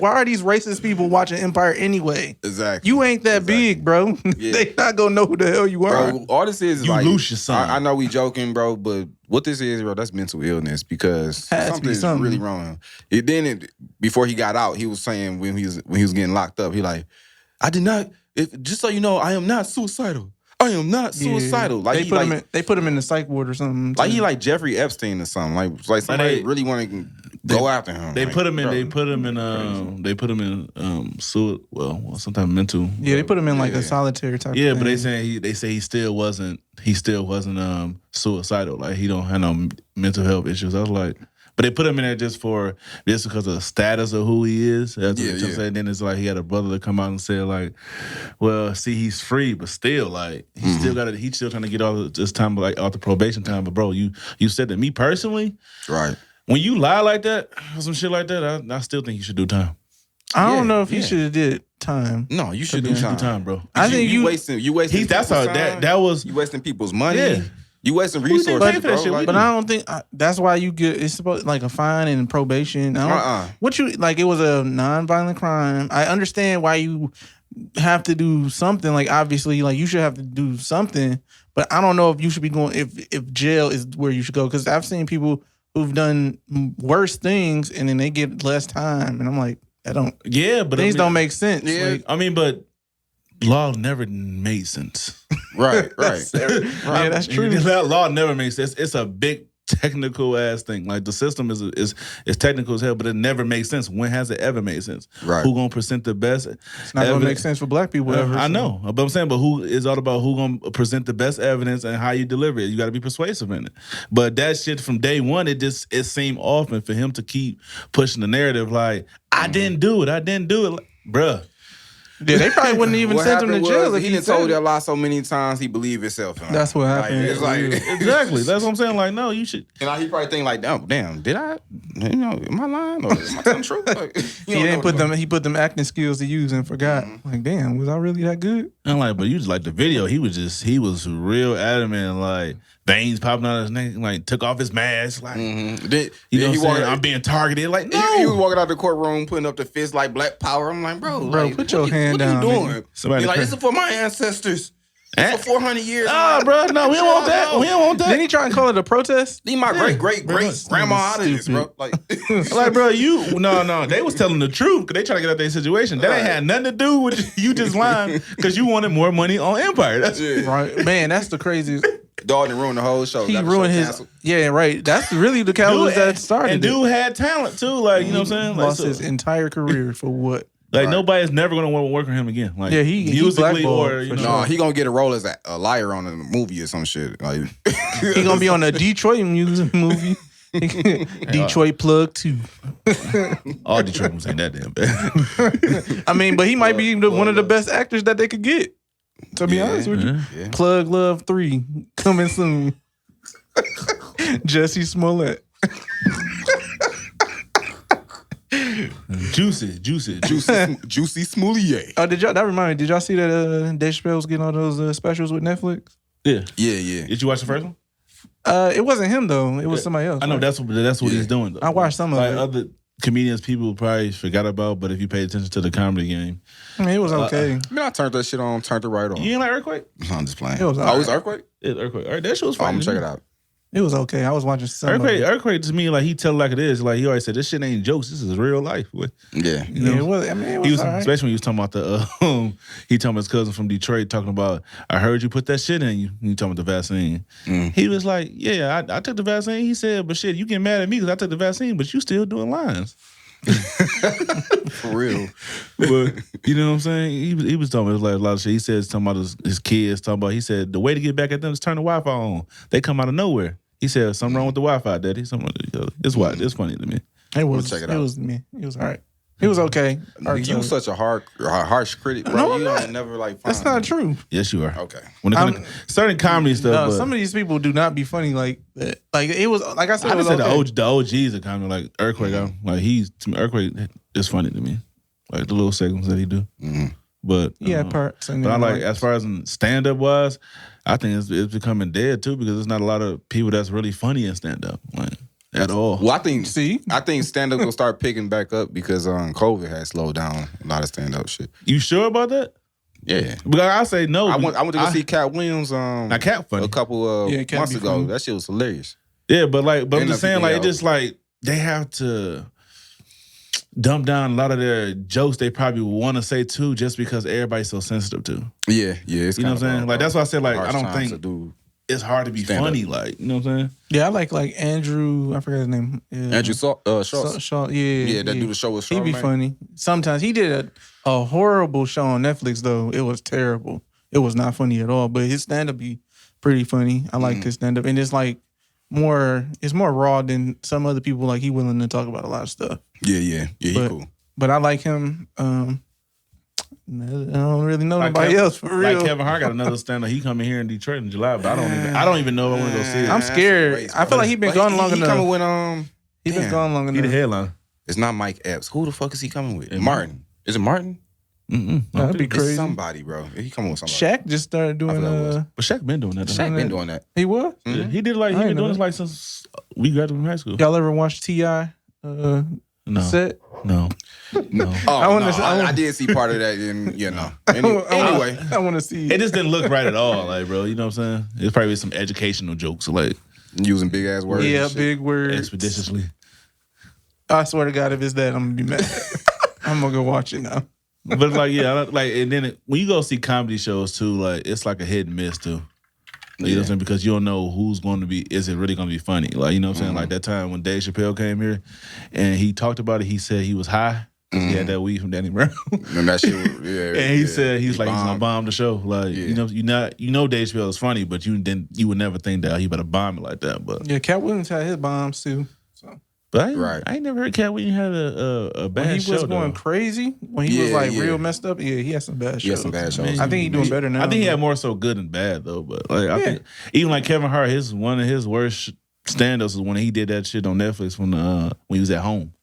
are these racist people watching Empire anyway? Exactly. You ain't that big, bro. Yeah. They not going to know who the hell you are. Bro, all this is you like... lose your son. I know we joking, bro, but what this is, bro, that's mental illness because something's really wrong. Before he got out, he was saying when he was getting locked up, he like, I did not, just so you know, I am not suicidal. I am not suicidal. Like they put him in the psych ward or something. Like he like Jeffrey Epstein or something. Like somebody really want to go after him. They put him in. They put him in. Sometimes mental. Yeah, they put him in like a solitary type. Yeah, of but thing. they say he still wasn't suicidal. Like he don't have no mental health issues. I was like. But they put him in there just because of the status of who he is. That's what I'm saying. Then it's like he had a brother to come out and say like, well, see, he's free, but still like he's still trying to get all this time like out the probation time. But bro, you said that me personally, right? When you lie like that, some shit like that, I still think you should do time. I don't know if he should have did time. No, you should do time, bro. I think you wasting. That's how that was. You wasting people's money. Yeah. You wasting Who you think resources, pay for bro. that shit? Like, But I don't think that's why you get. It's supposed like a fine and probation. What you like? It was a non-violent crime. I understand why you have to do something. Like obviously, like you should have to do something. But I don't know if you should be going. If jail is where you should go, because I've seen people who've done worse things and then they get less time, and I'm like, I don't. Yeah, but things don't make sense. Yeah. Like, I mean, but law never made sense. right. yeah, that's true. Law never makes sense. It's a big technical ass thing. Like the system is technical as hell, but it never makes sense. When has it ever made sense? Right. Who gonna present the best? It's not gonna make sense for black people ever. I know, but I'm saying, but who is all about who gonna present the best evidence and how you deliver it. You got to be persuasive in it. But that shit from day one, it seemed off, and for him to keep pushing the narrative like I didn't do it, like, bruh. Yeah, they probably wouldn't even send him to jail if he done told that lie so many times he believed himself. That's what happened. It's like Exactly. That's what I'm saying. Like, no, you should. And he probably think like, damn, did I? You know, am I lying or am I telling the truth? Like, He didn't put them. He put them acting skills to use and forgot. Like, damn, was I really that good? I'm like, but you just like the video. He was real adamant, like veins popping out of his neck, like took off his mask, like you know what I'm saying? I'm being targeted. Like, no, he was walking out the courtroom putting up the fist like Black Power. I'm like, bro, like, put your hand down. What are you doing? Somebody like, this is for my ancestors. For 400 years. Bro, no, we don't want that. We don't want that. Didn't he try and call it a protest? Leave my great grandma out of this, bro. Like, like, bro, no. They was telling the truth because they trying to get out their situation. That ain't had nothing to do with you just lying because you wanted more money on Empire. That's right, man. That's the craziest. Dog didn't ruin the whole show. He ruined his. Canceled. Yeah, right. That's really the caliber that started. And dude had talent too. Like, you know what I'm saying? Like, lost his entire career for what? Like, nobody's never gonna want to work with him again. Like, yeah, he musically or he gonna get a role as a liar on a movie or some shit. Like, he gonna be on a Detroit music movie. Detroit Plug 2. All Detroit movies ain't that damn bad. I mean, but he might be one of the best actors that they could get. To be honest with you, Plug Love 3 coming soon. Jussie Smollet. Juicy Smollet. Oh, that remind me? Did y'all see that Dave Chappelle was getting all those specials with Netflix? Yeah. Did you watch the first one? It wasn't him though. It was somebody else. I know that's what he's doing though. I watched some of it. Other comedians people probably forgot about, but if you pay attention to the comedy game, I mean, it was okay. I turned that shit on, turned it right on. You ain't like Earthquake? I'm just playing. It was always Earthquake? It's Earthquake. All right, that shit was fun. I'm gonna check it out. It was okay. I was watching some Earthquake to me, like, he tell it like it is. Like, he always said, this shit ain't jokes. This is real life. Yeah. You know? Yeah, it was. I mean, it was all right. Especially when he was talking about he talking about his cousin from Detroit talking about, I heard you put that shit in you. You talking about the vaccine. He was like, yeah, I took the vaccine. He said, but shit, you get mad at me because I took the vaccine, but you still doing lines. For real. But you know what I'm saying? He was talking about like a lot of shit. He said talking about his kids, he said the way to get back at them is turn the Wi-Fi on. They come out of nowhere. He said something wrong with the Wi-Fi, Daddy. It's funny to me. It was. Check it out. It was me. It was all right. It was okay. You was such a harsh critic, bro. No, I'm you not. never like. That's not true. Yes, you are. Okay. When it comes to certain comedy stuff, some of these people do not be funny like that. Like it was. Like I said, I it was just said okay. the OGs are kind of like Earthquake. Earthquake is funny to me, like the little segments that he do. But parts. But I like as far as stand up wise, I think it's becoming dead too because there's not a lot of people that's really funny in stand up at all. Well, I think stand up will start picking back up because COVID has slowed down a lot of stand up shit. You sure about that? Yeah, because I say no. I went to go see Cat Williams. Not Cat funny. A couple months ago. Funny. That shit was hilarious. Yeah, but I'm just saying, like, it just like they have to dump down a lot of their jokes they probably want to say too, just because everybody's so sensitive to. Yeah. It's you know what I'm saying? Like that's why I said like I don't think do it's hard to be funny. Up. Like you know what I'm saying? Yeah, I like Andrew. I forgot his name. Andrew Schultz. Yeah, that do the show with He be funny. Sometimes he did a horrible show on Netflix though. It was terrible. It was not funny at all. But his stand up be pretty funny. I like his stand up, and it's like more. It's more raw than some other people. Like he willing to talk about a lot of stuff. Yeah. He cool. But I like him. I don't really know nobody else for real. Like Kevin Hart got another stand-up. He coming here in Detroit in July, but I don't even know if I want to go see it. I'm scared. I feel like he been gone long enough. Coming with He been gone long enough. He the headline. It's not Mike Epps. Who the fuck is he coming with? Martin. Is it Martin? That'd be crazy. It's somebody, bro. He come on with somebody. Shaq just started doing. But Shaq been doing that. Shaq been doing that. He was. Yeah, he did like he been doing this like since we graduated from high school. Y'all ever watch T.I. No. Set? No. I did see part of that. Anyway, I want to see. It just didn't look right at all, like, bro. You know what I'm saying? It's probably some educational jokes, like using big ass words. Yeah, big words. Expeditiously. I swear to God, if it's that, I'm gonna be mad. I'm gonna go watch it now. But like, yeah, and then when you go see comedy shows too, like it's like a hit and miss too. You know what I'm saying? Because you don't know who's going to be. Is it really going to be funny? Like, you know what I'm saying? Like that time when Dave Chappelle came here, and he talked about it. He said he was high. He had that weed from Danny Brown. And that shit was, and he said he's gonna bomb the show. Like you know Dave Chappelle is funny, but you would never think that he better bomb it like that. But yeah, Cat Williams had his bombs too. So. But I ain't never heard Cat Williams had a bad show. When he was going crazy, when he was like real messed up, he had some bad shows. I think he's doing better now. I think he had more so good and bad though. But like I think even like Kevin Hart, one of his worst stand-ups was when he did that shit on Netflix when he was at home.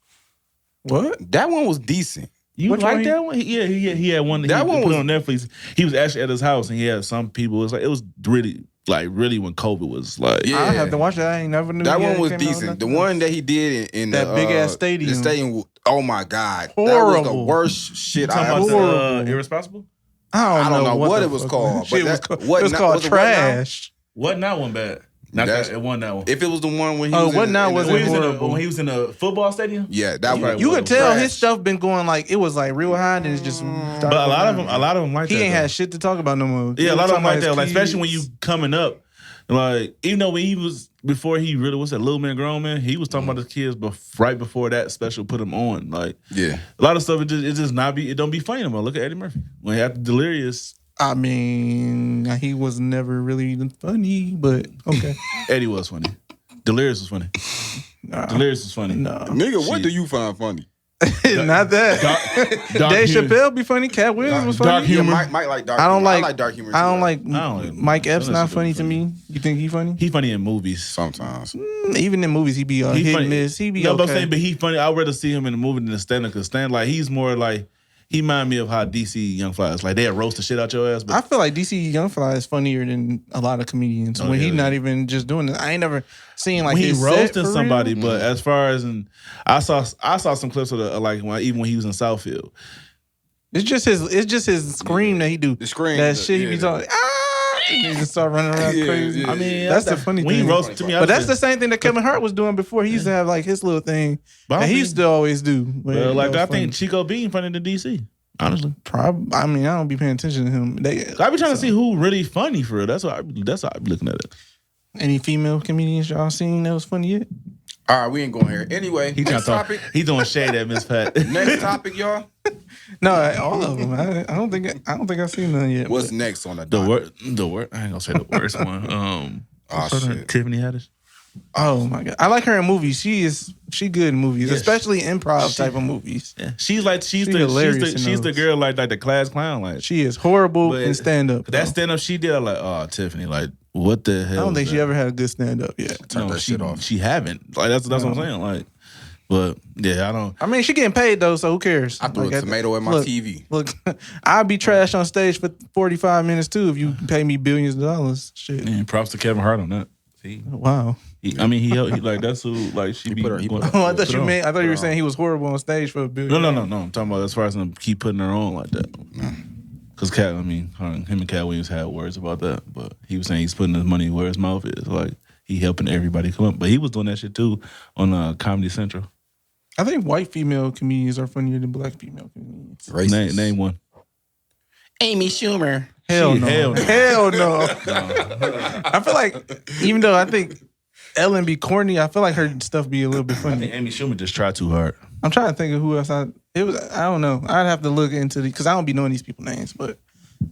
What? That one was decent. You like that one? Yeah, he had one that he put on Netflix. He was actually at his house and he had some people. It was really when COVID was like. Yeah. I have to watch that. I ain't never knew that one was decent. The one that he did in that big ass stadium. The stadium. Oh my God, horrible. That was the worst shit I ever seen. Irresponsible? I don't know what it was called. It was called trash. Wasn't that one bad? It wasn't that one. If it was the one when he was when he was in a football stadium, yeah, that one. You could tell his stuff been going like it was like real high and it's just. But a lot of them like that. He ain't had shit to talk about no more. Yeah, a lot of them like that. Like especially when you coming up, like even though when he was before he really was that Little Man Grown Man, he was talking about his kids, but right before that special put him on. Like a lot of stuff it don't be funny anymore. Look at Eddie Murphy when he had Delirious. I mean, he was never really funny, but okay. Eddie was funny. Delirious was funny. Delirious was funny. No. Nigga, what do you find funny? Not that. Dave Chappelle be funny. Cat Williams was funny. Dark humor. Yeah, Mike like dark humor. I like dark humor. I don't like Mike Epps. Not funny to me. You think he funny? He funny in movies sometimes. Even in movies, he be hit and miss. He be okay. But I'm saying, but he funny. I'd rather see him in a movie than a stand-up. Because like he's more like. He remind me of how DC Young Fly is. Like, they'll roast the shit out your ass. But I feel like DC Young Fly is funnier than a lot of comedians when he's not even just doing it. I ain't never seen like he roasting somebody, real. But as far as I saw some clips of even when he was in Southfield. It's just his scream that he do. The scream. That shit he be talking. He just start running around crazy. I mean, that's the funny thing. He roasted to me, but that's the same thing that Kevin Hart was doing before. He used to have like his little thing that he used to always do. Well, like I think Chico Bean funny than DC. Honestly, probably. I mean, I don't be paying attention to him. I be trying to see who really funny for real. That's why I be looking at it. Any female comedians y'all seen that was funny yet? All right, we ain't going here. Anyway, next topic. He's doing shade at Miss Pat. Next topic, y'all. No, all of them. I don't think I've seen none yet. What's next on the worst? I ain't gonna say the worst one. Shit. Tiffany Haddish. Oh my God, I like her in movies. She good in movies, especially improv type of movies. Yeah. She's the girl like the class clown. Like she is horrible in stand up. That stand up she did, I'm like, oh Tiffany, like what the hell? I don't think she ever had a good stand up yet. Turn that shit off. She haven't. Like that's what I'm saying. Like, but yeah, I don't. I mean, she getting paid though, so who cares? I threw a tomato at my TV. Look, I'll be trash on stage for 45 minutes too if you pay me billions of dollars. Shit. Yeah, props to Kevin Hart on that. See? Wow. He like that's who like she be. I thought you were saying he was horrible on stage for a billion. No. I'm talking about as far as them keep putting her on like that. Because him and Cat Williams had words about that, but he was saying he's putting his money where his mouth is. Like he helping everybody come up, but he was doing that shit too on Comedy Central. I think white female comedians are funnier than black female comedians. Name one. Amy Schumer. Hell no. I feel like even though I think Ellen be corny, I feel like her stuff be a little bit funny. I think Amy Schumer just tried too hard. I'm trying to think of who else I don't know. I'd have to look into because I don't be knowing these people's names, but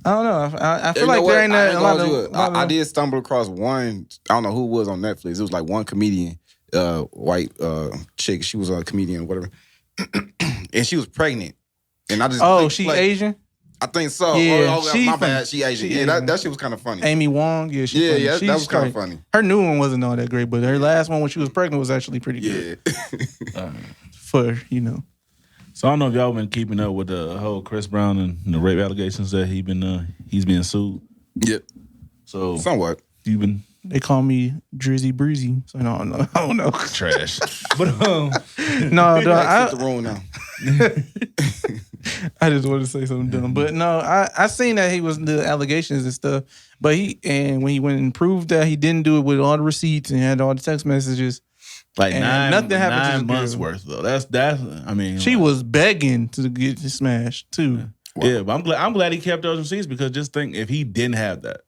I don't know. I feel like there ain't a lot of. I did stumble across one. I don't know who it was on Netflix. It was like one comedian, white chick. She was a comedian or whatever, and she was pregnant. And I just she Asian. I think so. Yeah, my bad. She Asian. That shit was kind of funny. Amy Wong. Yeah, that was kind of funny. Her new one wasn't all that great, but her last one when she was pregnant was actually pretty good. Yeah. For So I don't know if y'all been keeping up with the whole Chris Brown and the rape allegations that he's being sued. Yep. So somewhat. You've been. They call me Drizzy Breezy, so I don't know. Trash. But no, the room now. I just wanted to say something dumb, but no, I seen that he was the allegations and stuff, but when he went and proved that he didn't do it with all the receipts and had all the text messages, like nothing happened. 9 months worth though. That's. I mean, she was begging to get smashed too. Wow. Yeah, but I'm glad he kept those receipts because just think if he didn't have that.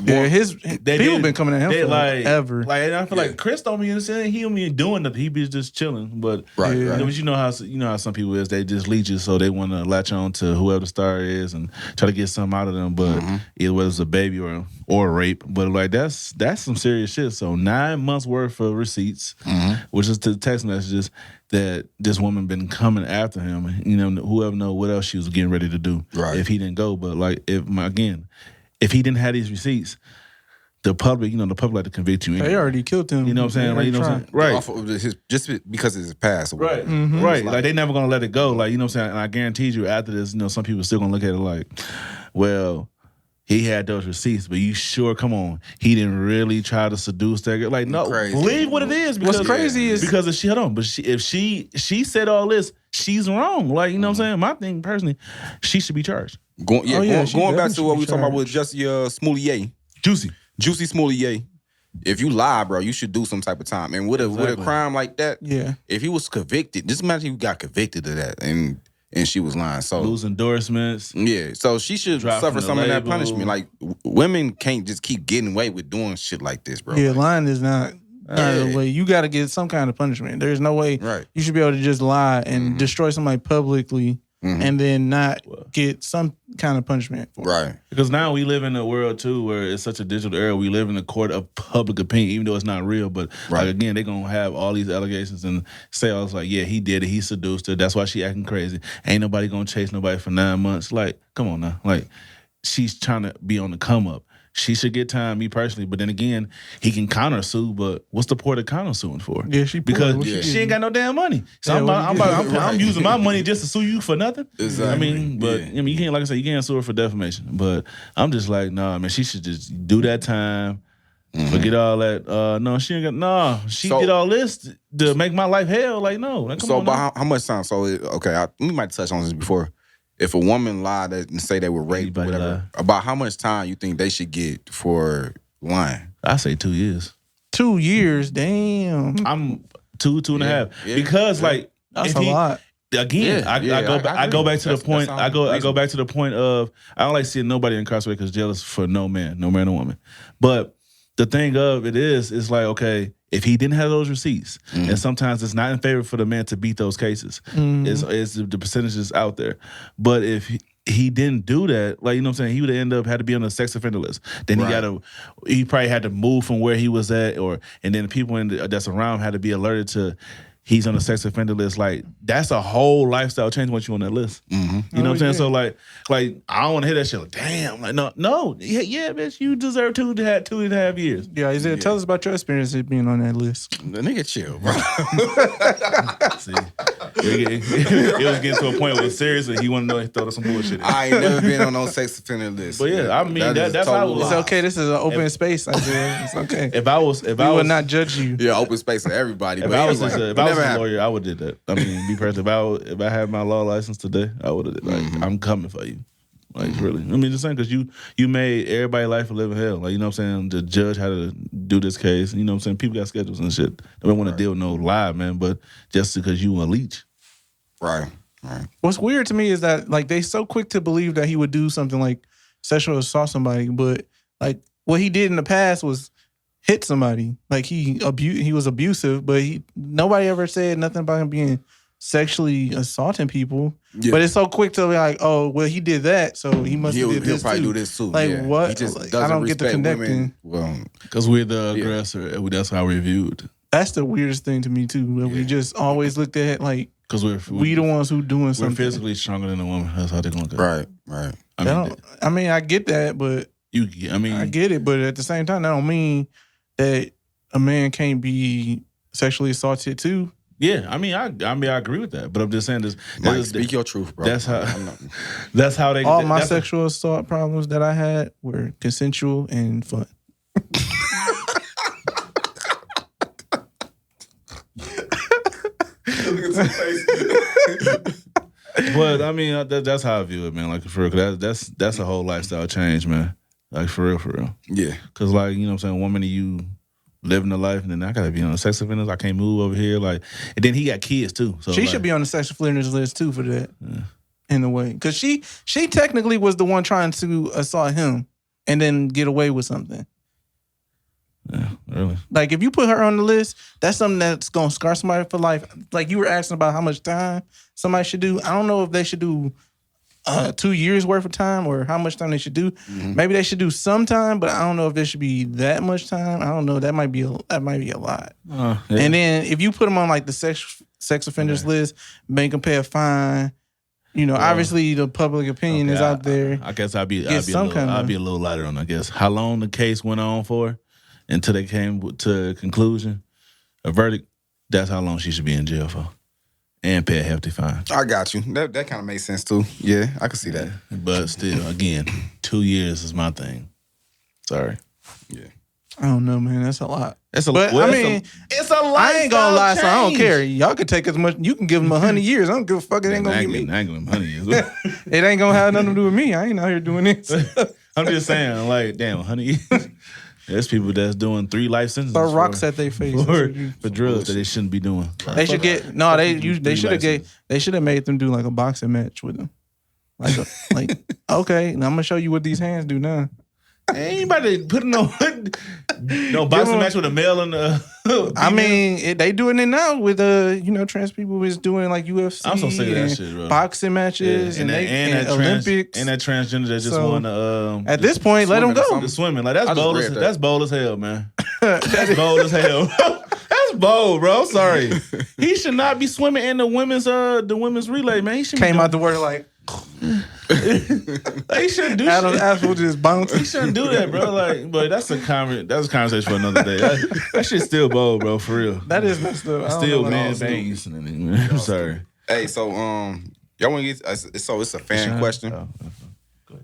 Yeah, people been coming at him for ever. Like I feel like Chris don't be understanding. He don't be doing nothing. He be just chilling. But right. You know how some people is. They just leeches, so they want to latch on to whoever the star is and try to get something out of them. But either whether it's a baby or rape. But like that's some serious shit. So 9 months worth of receipts, which is to the text messages that this woman been coming after him. You know, whoever know what else she was getting ready to do if he didn't go. But like if he didn't have these receipts, the public like to convict you. Anyway. They already killed him. You know what I'm saying? Like, you know what I'm saying? Right. Off of just because it's his past. Right. Right. Like they never gonna let it go. Like, you know what I'm saying? And I guarantee you after this, some people still gonna look at it like, well, he had those receipts, but you sure, come on, he didn't really try to seduce that girl. Like, no, believe what it is. Because, what's crazy is because if she said all this, she's wrong. Like, you know what I'm saying? My thing personally, she should be charged. Going back to what we were talking about with Jussie Smollet. Jussie Smollet. If you lie, bro, you should do some type of time. And with a crime like that, if he was convicted, just imagine he got convicted of that and she was lying. So lose endorsements. Yeah. So she should suffer some of that punishment. Like women can't just keep getting away with doing shit like this, bro. Yeah, lying is not the way. You got to get some kind of punishment. There's no way you should be able to just lie and destroy somebody publicly and then not get some kind of punishment for it. Right. Because now we live in a world, too, where it's such a digital era. We live in a court of public opinion, even though it's not real. But, like, again, they're going to have all these allegations and say, I was like, yeah, he did it. He seduced her. That's why she acting crazy. Ain't nobody going to chase nobody for 9 months. Like, come on now. Like, she's trying to be on the come up. She should get time, me personally. But then again, he can counter sue. But what's the point of counter suing for? Yeah, because she ain't got no damn money. So I'm using my money just to sue you for nothing. Exactly. I mean, you can't, like I said, you can't sue her for defamation. But I'm just like, nah, man, she should just do that time. Forget all that. No, she ain't got. No, she did all this to make my life hell. Like, no. Like, so about how much time? So we might touch on this before. If a woman lied and say they were raped or whatever, about how much time you think they should get for lying? I say 2 years. 2 years, damn. I'm two and a half. Because like that's a lot. Again, I go back to the point. I go back to the point of I don't like seeing nobody incarcerated because jail is for no man or woman. But the thing of it is, it's like, okay, if he didn't have those receipts, and sometimes it's not in favor for the man to beat those cases, is the percentages out there. But if he didn't do that, like, you know what I'm saying, he would end up had to be on the sex offender list. Then he probably had to move from where he was at, and then the people that's around him had to be alerted to he's on the sex offender list. Like, that's a whole lifestyle change once you're on that list. You know what I'm saying? So like I don't want to hear that shit. Like, damn, like no, yeah, bitch, you deserve 2.5 years. Yeah, Isiah, tell us about your experience of being on that list. The nigga chill, bro. See, it was getting to a point where it was serious and he wanted to know he thought of some bullshit. I ain't never been on no sex offender list. But yeah, I mean that's how it was. It's okay. This is an open space. Isiah. It's okay. If I would not judge you. Yeah, open space for everybody. If I was a lawyer, I would have did that. I mean, be personal. If I had my law license today, I would have did. Like, I'm coming for you. Like, really. I mean, just saying, because you made everybody's life a living hell. Like, you know what I'm saying? The judge had to do this case. You know what I'm saying? People got schedules and shit. They don't want to deal with no lie, man, but just because you a leech. Right. What's weird to me is that, like, they so quick to believe that he would do something like sexual assault somebody, but, like, what he did in the past was hit somebody. Like, he was abusive, but nobody ever said nothing about him being sexually assaulting people. Yeah. But it's so quick to be like, oh, well, he did that, so he must have did this too. He'll probably do this too. Like, what? He just I don't get the connecting. Because we're the aggressor, and that's how we're viewed. That's the weirdest thing to me too. That we just always looked at like, because we the ones who doing something. We're physically stronger than a woman. That's how they're gonna go. Right. I mean, I get that, but I get it, but at the same time, that don't mean that a man can't be sexually assaulted too. Yeah, I mean, I agree with that, but I'm just saying this. Mike, speak your truth, bro. That's how. That's how they. All my sexual assault problems that I had were consensual and fun. But I mean, that's how I view it, man. Like for real, 'cause that's a whole lifestyle change, man. Like for real. Yeah, because like you know, what I'm saying, one minute you living the life, and then I gotta be on the sex offenders. I can't move over here, like, and then he got kids too. So she like, should be on the sex offenders list too for that, in a way, because she technically was the one trying to assault him and then get away with something. Yeah, really. Like if you put her on the list, that's something that's gonna scar somebody for life. Like you were asking about how much time somebody should do. I don't know if they should do 2 years worth of time or how much time they should do. Mm-hmm. Maybe they should do some time, but I don't know if there should be that much time. I don't know. That might be a lot. Yeah. And then if you put them on like the sex offenders list, make them pay a fine. You know, obviously the public opinion is out there. I guess I'd be a little lighter on. I guess how long the case went on for until they came to a conclusion, a verdict. That's how long she should be in jail for. And pay a hefty fine. I got you. That kind of makes sense too. Yeah, I can see that. But still, again, 2 years is my thing. Sorry. Yeah. I don't know, man. That's a lot. It's a lot. It's a lot. I ain't gonna lie, so I don't care. Y'all can take as much. You can give them 100 years. I don't give a fuck. It ain't gonna give me. I ain't giving 100 years. It ain't gonna have nothing to do with me. I ain't out here doing this. I'm just saying, like, damn, 100 years. There's people that's doing 3 life sentences. Throw rocks at their face for drugs that they shouldn't be doing. They should get They should have made them do like a boxing match with them. Like okay, now I'm gonna show you what these hands do now. Ain't anybody putting no boxing match with a male and I mean, they doing it now with trans people is doing like UFC. I'm so sick of that shit, bro. Boxing matches and Olympics and that transgender that just won the. At this point, let them go. The swimming, like that's bold. That's bold as hell, man. That's bold as hell. That's bold, bro. Sorry, he should not be swimming in the women's relay, man. He should came out the water like. He shouldn't do Adam Apple just bounced. He shouldn't do that, bro. Like, but that's a conversation for another day. That shit's still bold, bro. For real. That is messed up. Still man bangs. I'm sorry. Hey, so y'all want to get? So it's a fan question.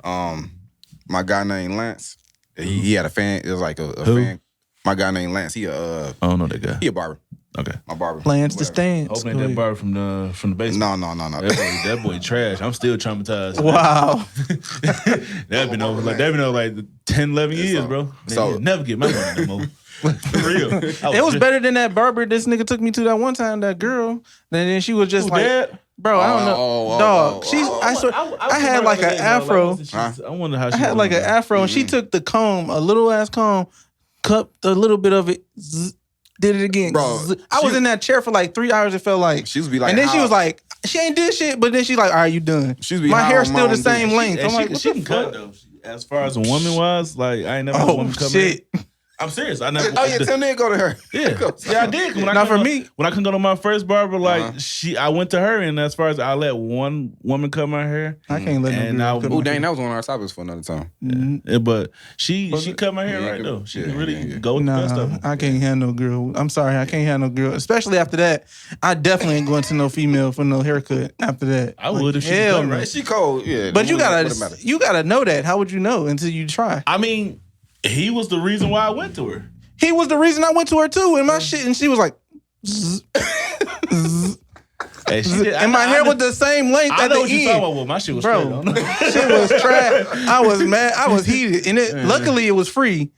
My guy named Lance. He had a fan. It was like a fan. My guy named Lance. I don't know that guy. He a barber. Okay. My barber. Plans to stand. Hoping that barber from the basement. No. That boy trash. I'm still traumatized. Wow. That been over like 10, 11 years, bro. So never get my money no more. For real. It was better than that barber this nigga took me to that one time, that girl. And then she was just like, that? Bro, I don't know. Dog. I had like an afro. I wonder how she I had like an afro and she took the comb, a little ass comb, cupped a little bit of it, did it again. Bro, I was in that chair for like 3 hours. It felt like she was be like, and then she was like, she ain't did shit. But then she's like, all right, you done. My hair's still the same length. I'm like, she can cut though. As far as a woman was, like I ain't never had a woman come shit. in. I'm serious. I never. Oh yeah, tell me to go to her. Yeah, I did. Not for me. When I couldn't go to my first barber, like I went to her, and as far as I let one woman cut my hair, I can't let. Dang, that was one of our topics for another time. Yeah, but she cut my hair right though. She can really go with the best of them. I can't handle no girl. I'm sorry, I can't handle no girl. Especially after that, I definitely ain't going to no female for no haircut. After that, I would if she cut right. She cold, yeah. But you gotta know that. How would you know until you try? I mean, he was the reason why I went to her. He was the reason I went to her too, and my shit, and she was like, zzz, zzz, hey, and my hair was the same length at the end. I know what you talking about. Well, my shit was straight on. Shit was trash. I was mad. I was heated, and luckily it was free.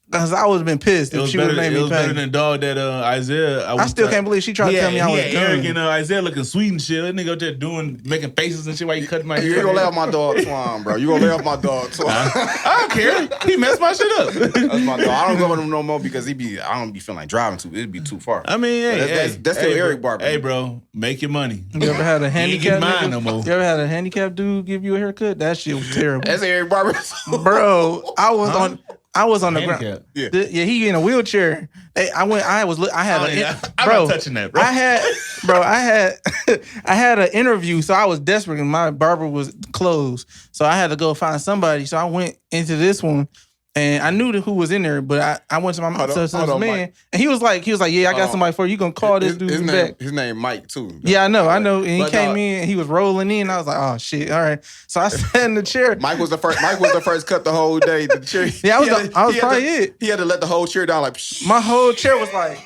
Because I would have been pissed if she would have made me pay. It was better than dog that Isiah. I still can't believe she tried to tell me I was done. Arrogant Isiah looking sweet and shit. That nigga out there making faces and shit while you cutting my hair. You gonna lay off my dog Twan, bro. You gonna lay off my dog Twan. I don't care. He messed my shit up. That's my dog. I don't go with him no more because I don't be feeling like driving too. It'd be too far. I mean, that's still Eric Barber. Hey, bro, make your money. You ever had a handicap? No more. You ever had a handicap dude give you a haircut? That shit was terrible. That's Eric Barber. Bro, I was on the ground. Yeah, he in a wheelchair. I'm not touching that, bro. I had an interview, so I was desperate and my barber was closed. So I had to go find somebody. So I went into this one And I knew who was in there, but I went to my man, Mike. and he was like, yeah, I got somebody for you. You gonna call this dude back? His name Mike too. Yeah, I know. And he came in, and he was rolling in. I was like, oh shit, all right. So I sat in the chair. Mike was the first cut the whole day. The chair. Yeah, I was probably it. He had to let the whole chair down like. Psh. My whole chair was like,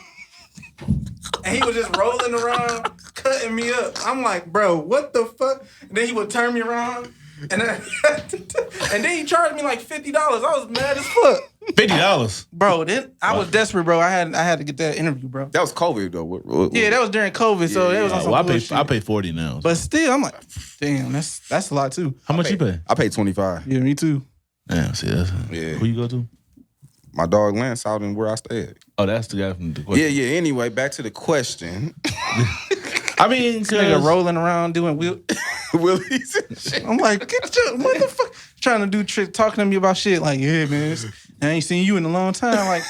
and he was just rolling around, cutting me up. I'm like, bro, what the fuck? And then he would turn me around. And then he charged me like $50. I was mad as fuck. $50, bro. Then I was desperate, bro. I had to get that interview, bro. That was COVID though. Yeah, that was during COVID, so that was on some bullshit. I pay $40 now. But still, I'm like, damn, that's a lot too. How much you pay? I paid $25. Yeah, me too. Damn, see that's who you go to? My dog Lance out in where I stay at. Oh, that's the guy from the question. Yeah. Anyway, back to the question. I mean, this nigga rolling around doing Willies and shit. I'm like, what the fuck? Trying to do trick, talking to me about shit. Like, yeah, man, I ain't seen you in a long time. Like,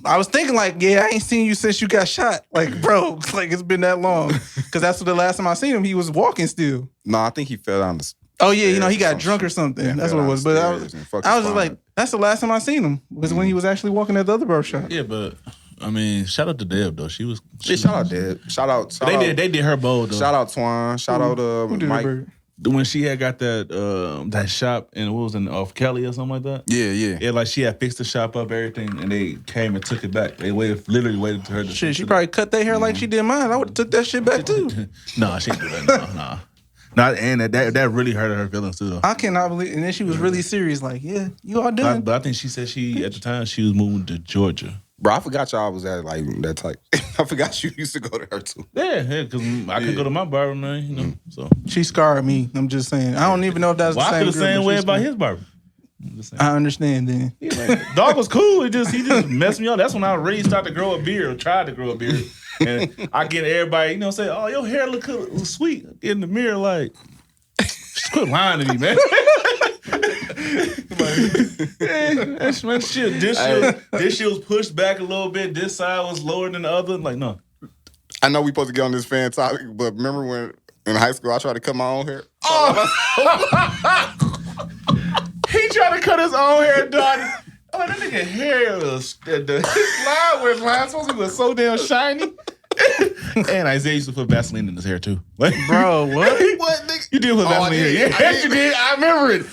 I was thinking, like, yeah, I ain't seen you since you got shot. Like, bro, like it's been that long. Because that's the last time I seen him. He was walking still. No, I think he fell down the. Oh yeah, he got drunk or something. Yeah, that's what it was. But I was just like, that's the last time I seen him. Was when he was actually walking at the other barbershop. Yeah, but. I mean, shout out to Deb though. She shout out Deb. Shout out. They did her bold though. Shout out Twan. Shout out Mike. When she had got that shop and what was in off Kelly or something like that. Yeah. Like she had fixed the shop up, everything, and they came and took it back. They literally waited to her to. Shit, she probably cut their hair like she did mine. I would have took that shit back too. No, she didn't do that. No. Not and that really hurt her feelings too. Though. I cannot believe. And then she was really serious, like, yeah, you all done. But I think she said at the time she was moving to Georgia. Bro, I forgot y'all was at like that type. I forgot you used to go to her too. Yeah, because I could go to my barber, man. You know, so she scarred me. I'm just saying. I don't even know if that's the same. I feel the same way about his barber. I understand then. Dog was cool. He just messed me up. That's when I really started to grow a beard, or tried to grow a beard. And I get everybody, say, "Oh, your hair look sweet." In the mirror, like, just quit lying to me, man. This shit was pushed back a little bit. This side was lower than the other. Like, no. I know we supposed to get on this fan topic, but remember when in high school I tried to cut my own hair? He tried to cut his own hair, dog. Oh, that nigga hair was his line supposed to be so damn shiny. And Isiah used to put Vaseline in his hair too. Like, bro, what? What, nigga? You did put Vaseline in your hair. Yes, you did. I remember it.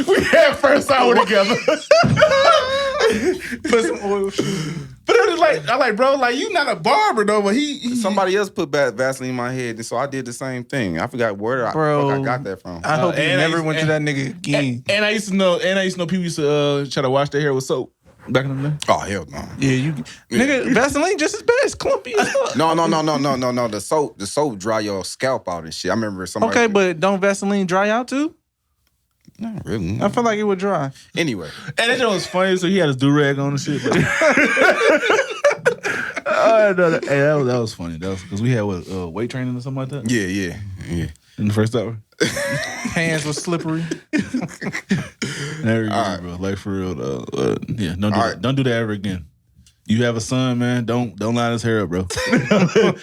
We had first hour together. Put some oil shoes. But it was like, I'm like, bro, like, you not a barber though, but he somebody else put Vaseline in my head, and so I did the same thing. I forgot where I got that from. I hope you never went to that nigga again. And I used to know people used to try to wash their hair with soap. Back in the day? Oh, hell no. Yeah, nigga, Vaseline just as bad. It's clumpy as fuck. No. The soap dry your scalp out and shit. I remember somebody. Okay, but don't Vaseline dry out too? Not really. I feel like it would dry. Anyway. And that was funny, so he had his do-rag on and shit. But that was funny. That was because we had weight training or something like that? Yeah. In the first hour? Hands were slippery. There you go, bro. Like, for real, though. Yeah, don't do that ever again. You have a son, man. Don't line his hair up, bro.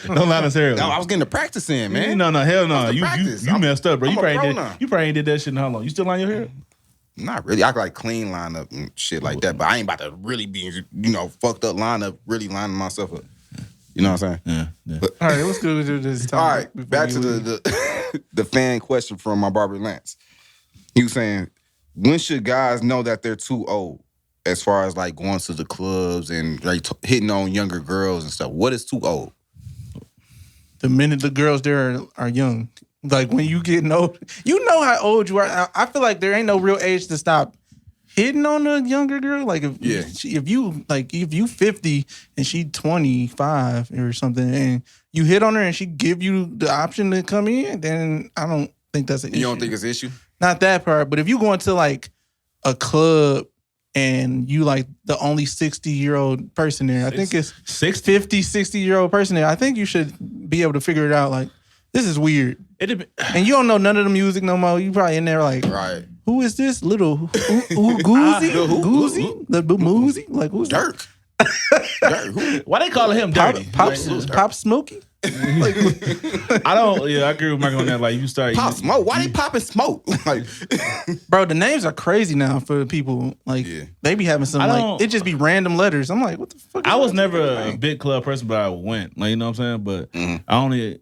Don't line his hair up. No, I was getting the practice in, man. No, hell no. You messed up, bro. You probably ain't did that shit in how long? You still line your hair up? Not really. I could like clean line up and shit like that, but I ain't about to really be, fucked up line up, really lining myself up. You know what I'm saying? Yeah. All right, let's go to this time. All right, back to the fan question from my barber Lance. He was saying, when should guys know that they're too old as far as like going to the clubs and like hitting on younger girls and stuff? What is too old? The minute the girls there are young. Like when you get old, you know how old you are. I feel like there ain't no real age to stop hitting on a younger girl. Like if you 50 and she 25 or something, and you hit on her and she give you the option to come in, then I don't think that's an issue. You don't think it's an issue? Not that part, but if you go into like a club and you like the only 60-year-old person there, I think it's 50, 60-year-old person there, I think you should be able to figure it out. Like, this is weird. And you don't know none of the music no more. You probably in there like, right. Who is this little Goozy? Goozy? The Moozy? Like, who's Dirk? Why they calling him Dirty? Pop Smokey? I don't. Yeah, I agree with Mike on that. Like you start Pop Smoke. Why they popping smoke? Like, bro, the names are crazy now for people. Like they be having some like it just be random letters. I'm like, what the fuck? I was never a big club person, but I went. Like you know what I'm saying. But I only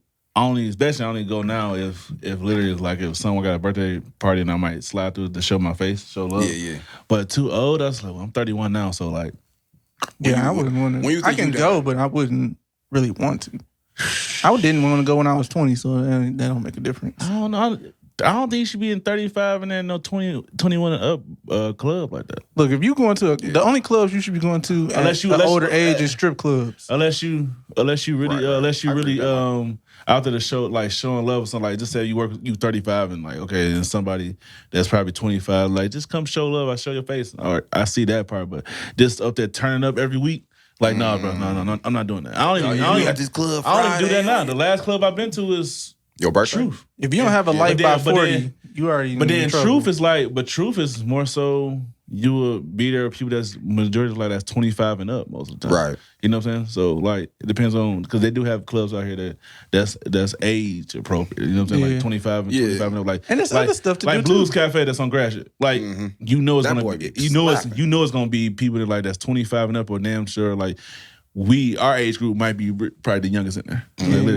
go now if literally like if someone got a birthday party and I might slide through to show my face, show love. Yeah. But too old, I was like, well, I'm 31 now, so like, I wouldn't want to. I can go, but I wouldn't really want to. I didn't want to go when I was 20, so that don't make a difference. I don't know. I don't think you should be in 35 and then no 21 and up club like that. Look, if you going to the only clubs you should be going to unless you older age is strip clubs. Unless you really out there to show like showing love or something, like just say you 35 and like okay, and somebody that's probably 25 like just come show love. I show your face. All right, I see that part, but just up there turning up every week. Like, nah, bro, no, I'm not doing that. I don't even got this club I don't even do that now. The last club I've been to is your birthday. Truth. If you don't have a life by 40, you already. But then Truth is like, Truth is more so you will be there with people that's majority like that's 25 and up most of the time. Right. You know what I'm saying? So like it depends on because they do have clubs out here that's age appropriate. You know what I'm saying? Like 25 and 25 and up. Like and there's other stuff to do like Blues too. Cafe that's on Gratiot. Like you know it's That gonna be it's gonna be people that like that's 25 and up or damn sure like. Our age group might be probably the youngest in there.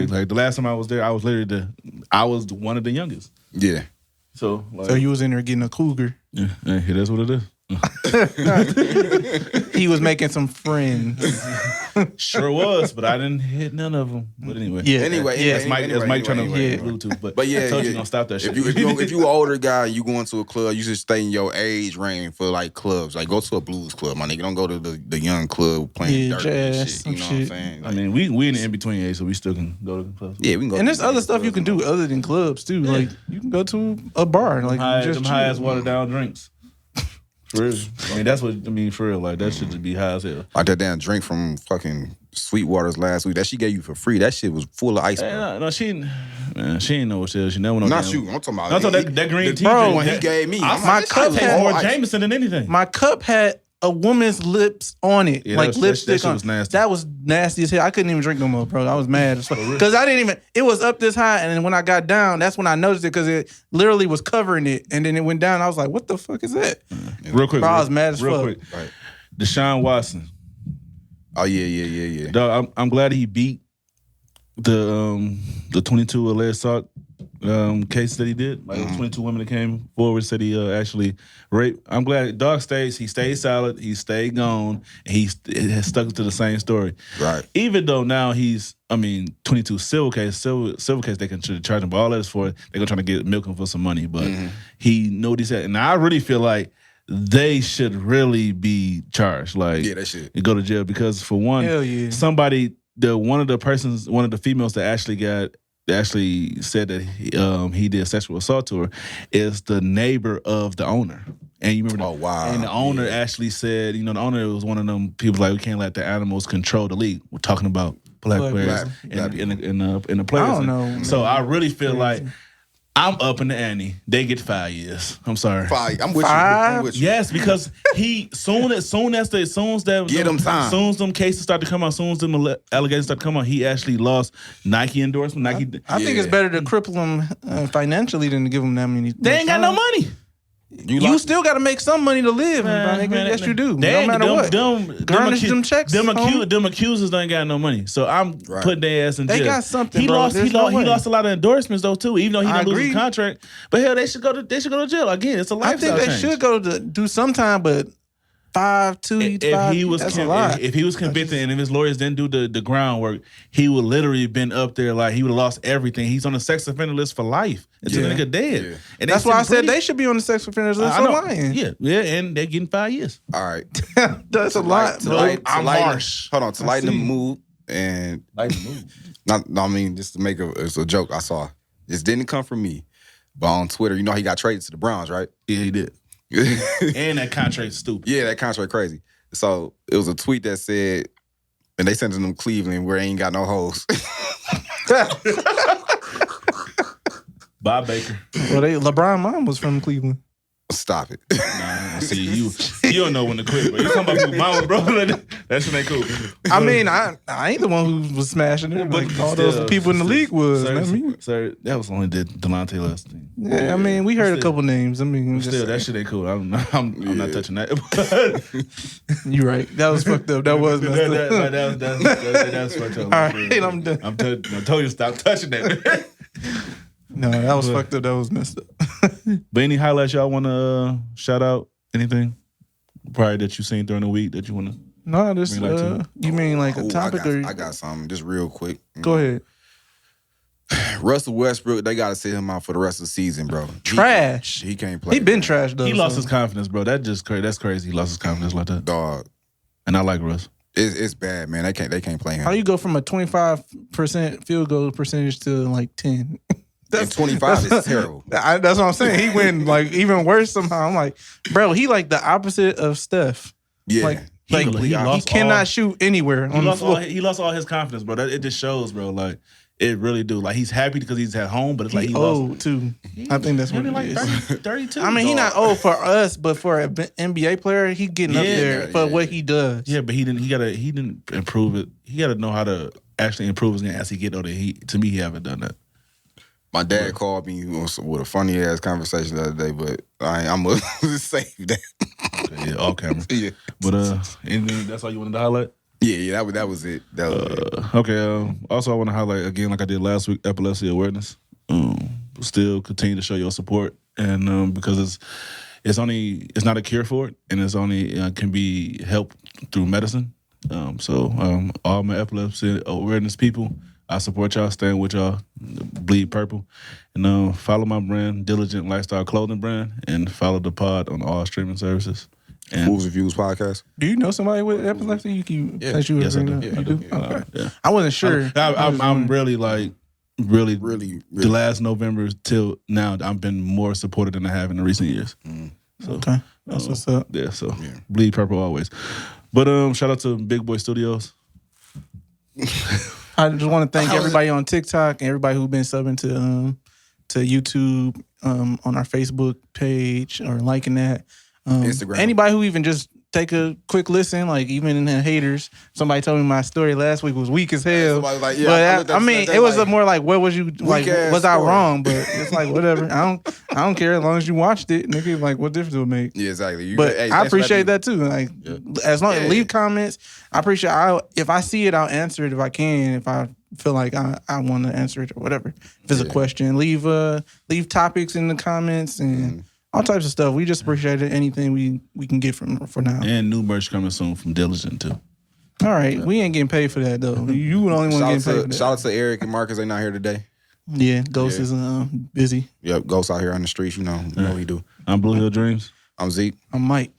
Like the last time I was there, I was one of the youngest. Yeah. So you was in there getting a cougar. Yeah, that's what it is. He was making some friends. Sure was, but I didn't hit none of them. But anyway. Yeah. It's Mike trying to Bluetooth. But I told you gonna stop that shit. If you an older guy, you going to a club, you should stay in your age range for like clubs. Like go to a blues club, my nigga. Don't go to the young club playing dirt and shit. You know what I'm saying? Like, I mean, we in the in-between age, so we still can go to the clubs. Yeah, we can go. And there's other stuff you can do other than clubs too. Like you can go to a bar. Like just high ass watered down drinks. For real. I mean, that's what I mean for real. Like that shit just be high as hell. Like that damn drink from fucking Sweetwater's last week that she gave you for free. That shit was full of ice. No, she ain't know what she is. She never know. Not you. I'm talking about that green tea. Bro, one he gave me. My cup had more Jameson than anything. My cup had a woman's lips on it, like lipstick on. Was nasty. That was nasty as hell. I couldn't even drink no more, bro. I was mad because I didn't even. It was up this high, and then when I got down, that's when I noticed it because it literally was covering it, and then it went down. I was like, "What the fuck is that?" Real quick, bro, I was mad as fuck. Quick, right. Deshaun Watson. Oh yeah. Dog, I'm glad he beat the 22 alleged assault case that he did. Like 22 women that came forward said he actually raped. I'm glad dog he stayed solid, he stayed gone, and he has stuck to the same story. Right. Even though now 22 civil case they can charge him, but all that is for they're gonna try to get milk him for some money. But he knew what he said, and I really feel like they should really be charged. Like they should go to jail because for one, somebody one of the females that actually said that he did sexual assault to her is the neighbor of the owner. And you remember and the owner actually said, the owner was one of them people like we can't let the animals control the league. We're talking about black players in the players. I don't know. So I really feel like I'm up in the ante. They get 5 years. I'm sorry. 5. I'm with you. Yes, because soon as them cases start to come out, soon as them allegations start to come out, he actually lost Nike endorsement. I think it's better to cripple him financially than to give him that many. They ain't got no money. You still got to make some money to live, man. Yes, you do. No matter what. Garnish them checks. Them accusers ain't got no money. So I'm putting their ass in jail. They got something. He bro. lost a lot of endorsements though too. Even though he didn't lose his contract, but hell, they should go to jail again. It's a lifestyle change. I think they should go to do some time, but 5, 2, 5. If he was convicted and if his lawyers didn't do the groundwork, he would literally been up there like he would have lost everything. He's on the sex offender list for life until the nigga dead. Yeah. And that's why I said they should be on the sex offender list for lying. Yeah, and they're getting 5 years. All right, that's a lot. I'm harsh. Hold on, to lighten the mood and just to make it's a joke I saw. This didn't come from me, but on Twitter, he got traded to the Browns, right? Yeah, he did. And that contract's stupid. Yeah, that contract crazy. So it was a tweet that said, and they sent to them Cleveland where they ain't got no hoes. Bob Baker. Well, LeBron mom was from Cleveland. Stop it. see, you don't know when to quit, bro. You talking about people's mama, bro? That shit ain't cool. I mean, I ain't the one who was smashing it. Like all those people in the league was. Sir, that was only Delonte last thing. Yeah, I mean, we heard a couple names. I mean, still, that shit ain't cool. I'm not touching that. You're right. That was fucked up. That was messed up. That was fucked up. All right, I'm done. I told you to stop touching that. No, that was fucked up. That was messed up. But any highlights y'all want to shout out? Anything probably that you seen during the week that you want to? No, this you mean like a topic or? I got something just real quick. Go ahead. Russell Westbrook, they got to sit him out for the rest of the season, bro. Trash. He can't play. He been trash though. He lost his confidence, bro. That's crazy. He lost his confidence like that, dog. And I like Russ. It's bad, man. They can't play him. How you go from a 25% field goal percentage to like 10? And 25 is terrible. That's what I'm saying. He went like even worse somehow. I'm like, bro, he like the opposite of Steph. Yeah. Like he cannot shoot anywhere on the floor. He lost all his confidence, bro. It just shows, bro. Like it really do. Like he's happy because he's at home, but it's like he old lost. too. I think that's what it like is. 32. I mean, he's not old for us, but for an NBA player, he's getting up there for what he does. Yeah, but he didn't improve it. He got to know how to actually improve his game as he get older. To me, he haven't done that. My dad called me with a funny ass conversation the other day, but I'm gonna save that. Okay, yeah, off camera. Yeah, but anything, that's all you wanted to highlight? Yeah, that was it. That was it. Okay. Also, I want to highlight again, like I did last week, epilepsy awareness. Still continue to show your support, and because it's not a cure for it, and it's only can be helped through medicine. All my epilepsy awareness people, I support y'all, stand with y'all, bleed purple. And follow my brand, Diligent Lifestyle Clothing brand, and follow the pod on all streaming services. And Moves and Views podcast. Do you know somebody with epilepsy? Yes, I do. You do? Okay. Yeah. I wasn't sure. I'm really the last November till now, I've been more supported than I have in the recent years. So, okay. That's what's up. Yeah, so bleed purple always. But shout out to Big Boy Studios. I just want to thank everybody on TikTok and everybody who's been subbing to YouTube, on our Facebook page or liking that. Instagram. Anybody who even just take a quick listen, like even in the haters. Somebody told me my story last week was weak as hell. Like, but I mean, it was more like, what was you like? Was I wrong? But it's like whatever. I don't care as long as you watched it, nigga. Like, what difference will it make? Yeah, exactly. But I appreciate that too. Like, as long as leave comments, I appreciate. If I see it, I'll answer it if I can. If I feel like I want to answer it or whatever. If it's a question, leave topics in the comments and. All types of stuff. We just appreciate it. Anything we can get for now. And new merch coming soon from Diligent too. All right. We ain't getting paid for that though. You the only one getting paid for that. Shout out to Eric and Marcus. They not here today. Yeah. Ghost is busy. Yep. Ghost out here on the streets. You know what he do. I'm Blue Hill Dreams. I'm Zeke. I'm Mike.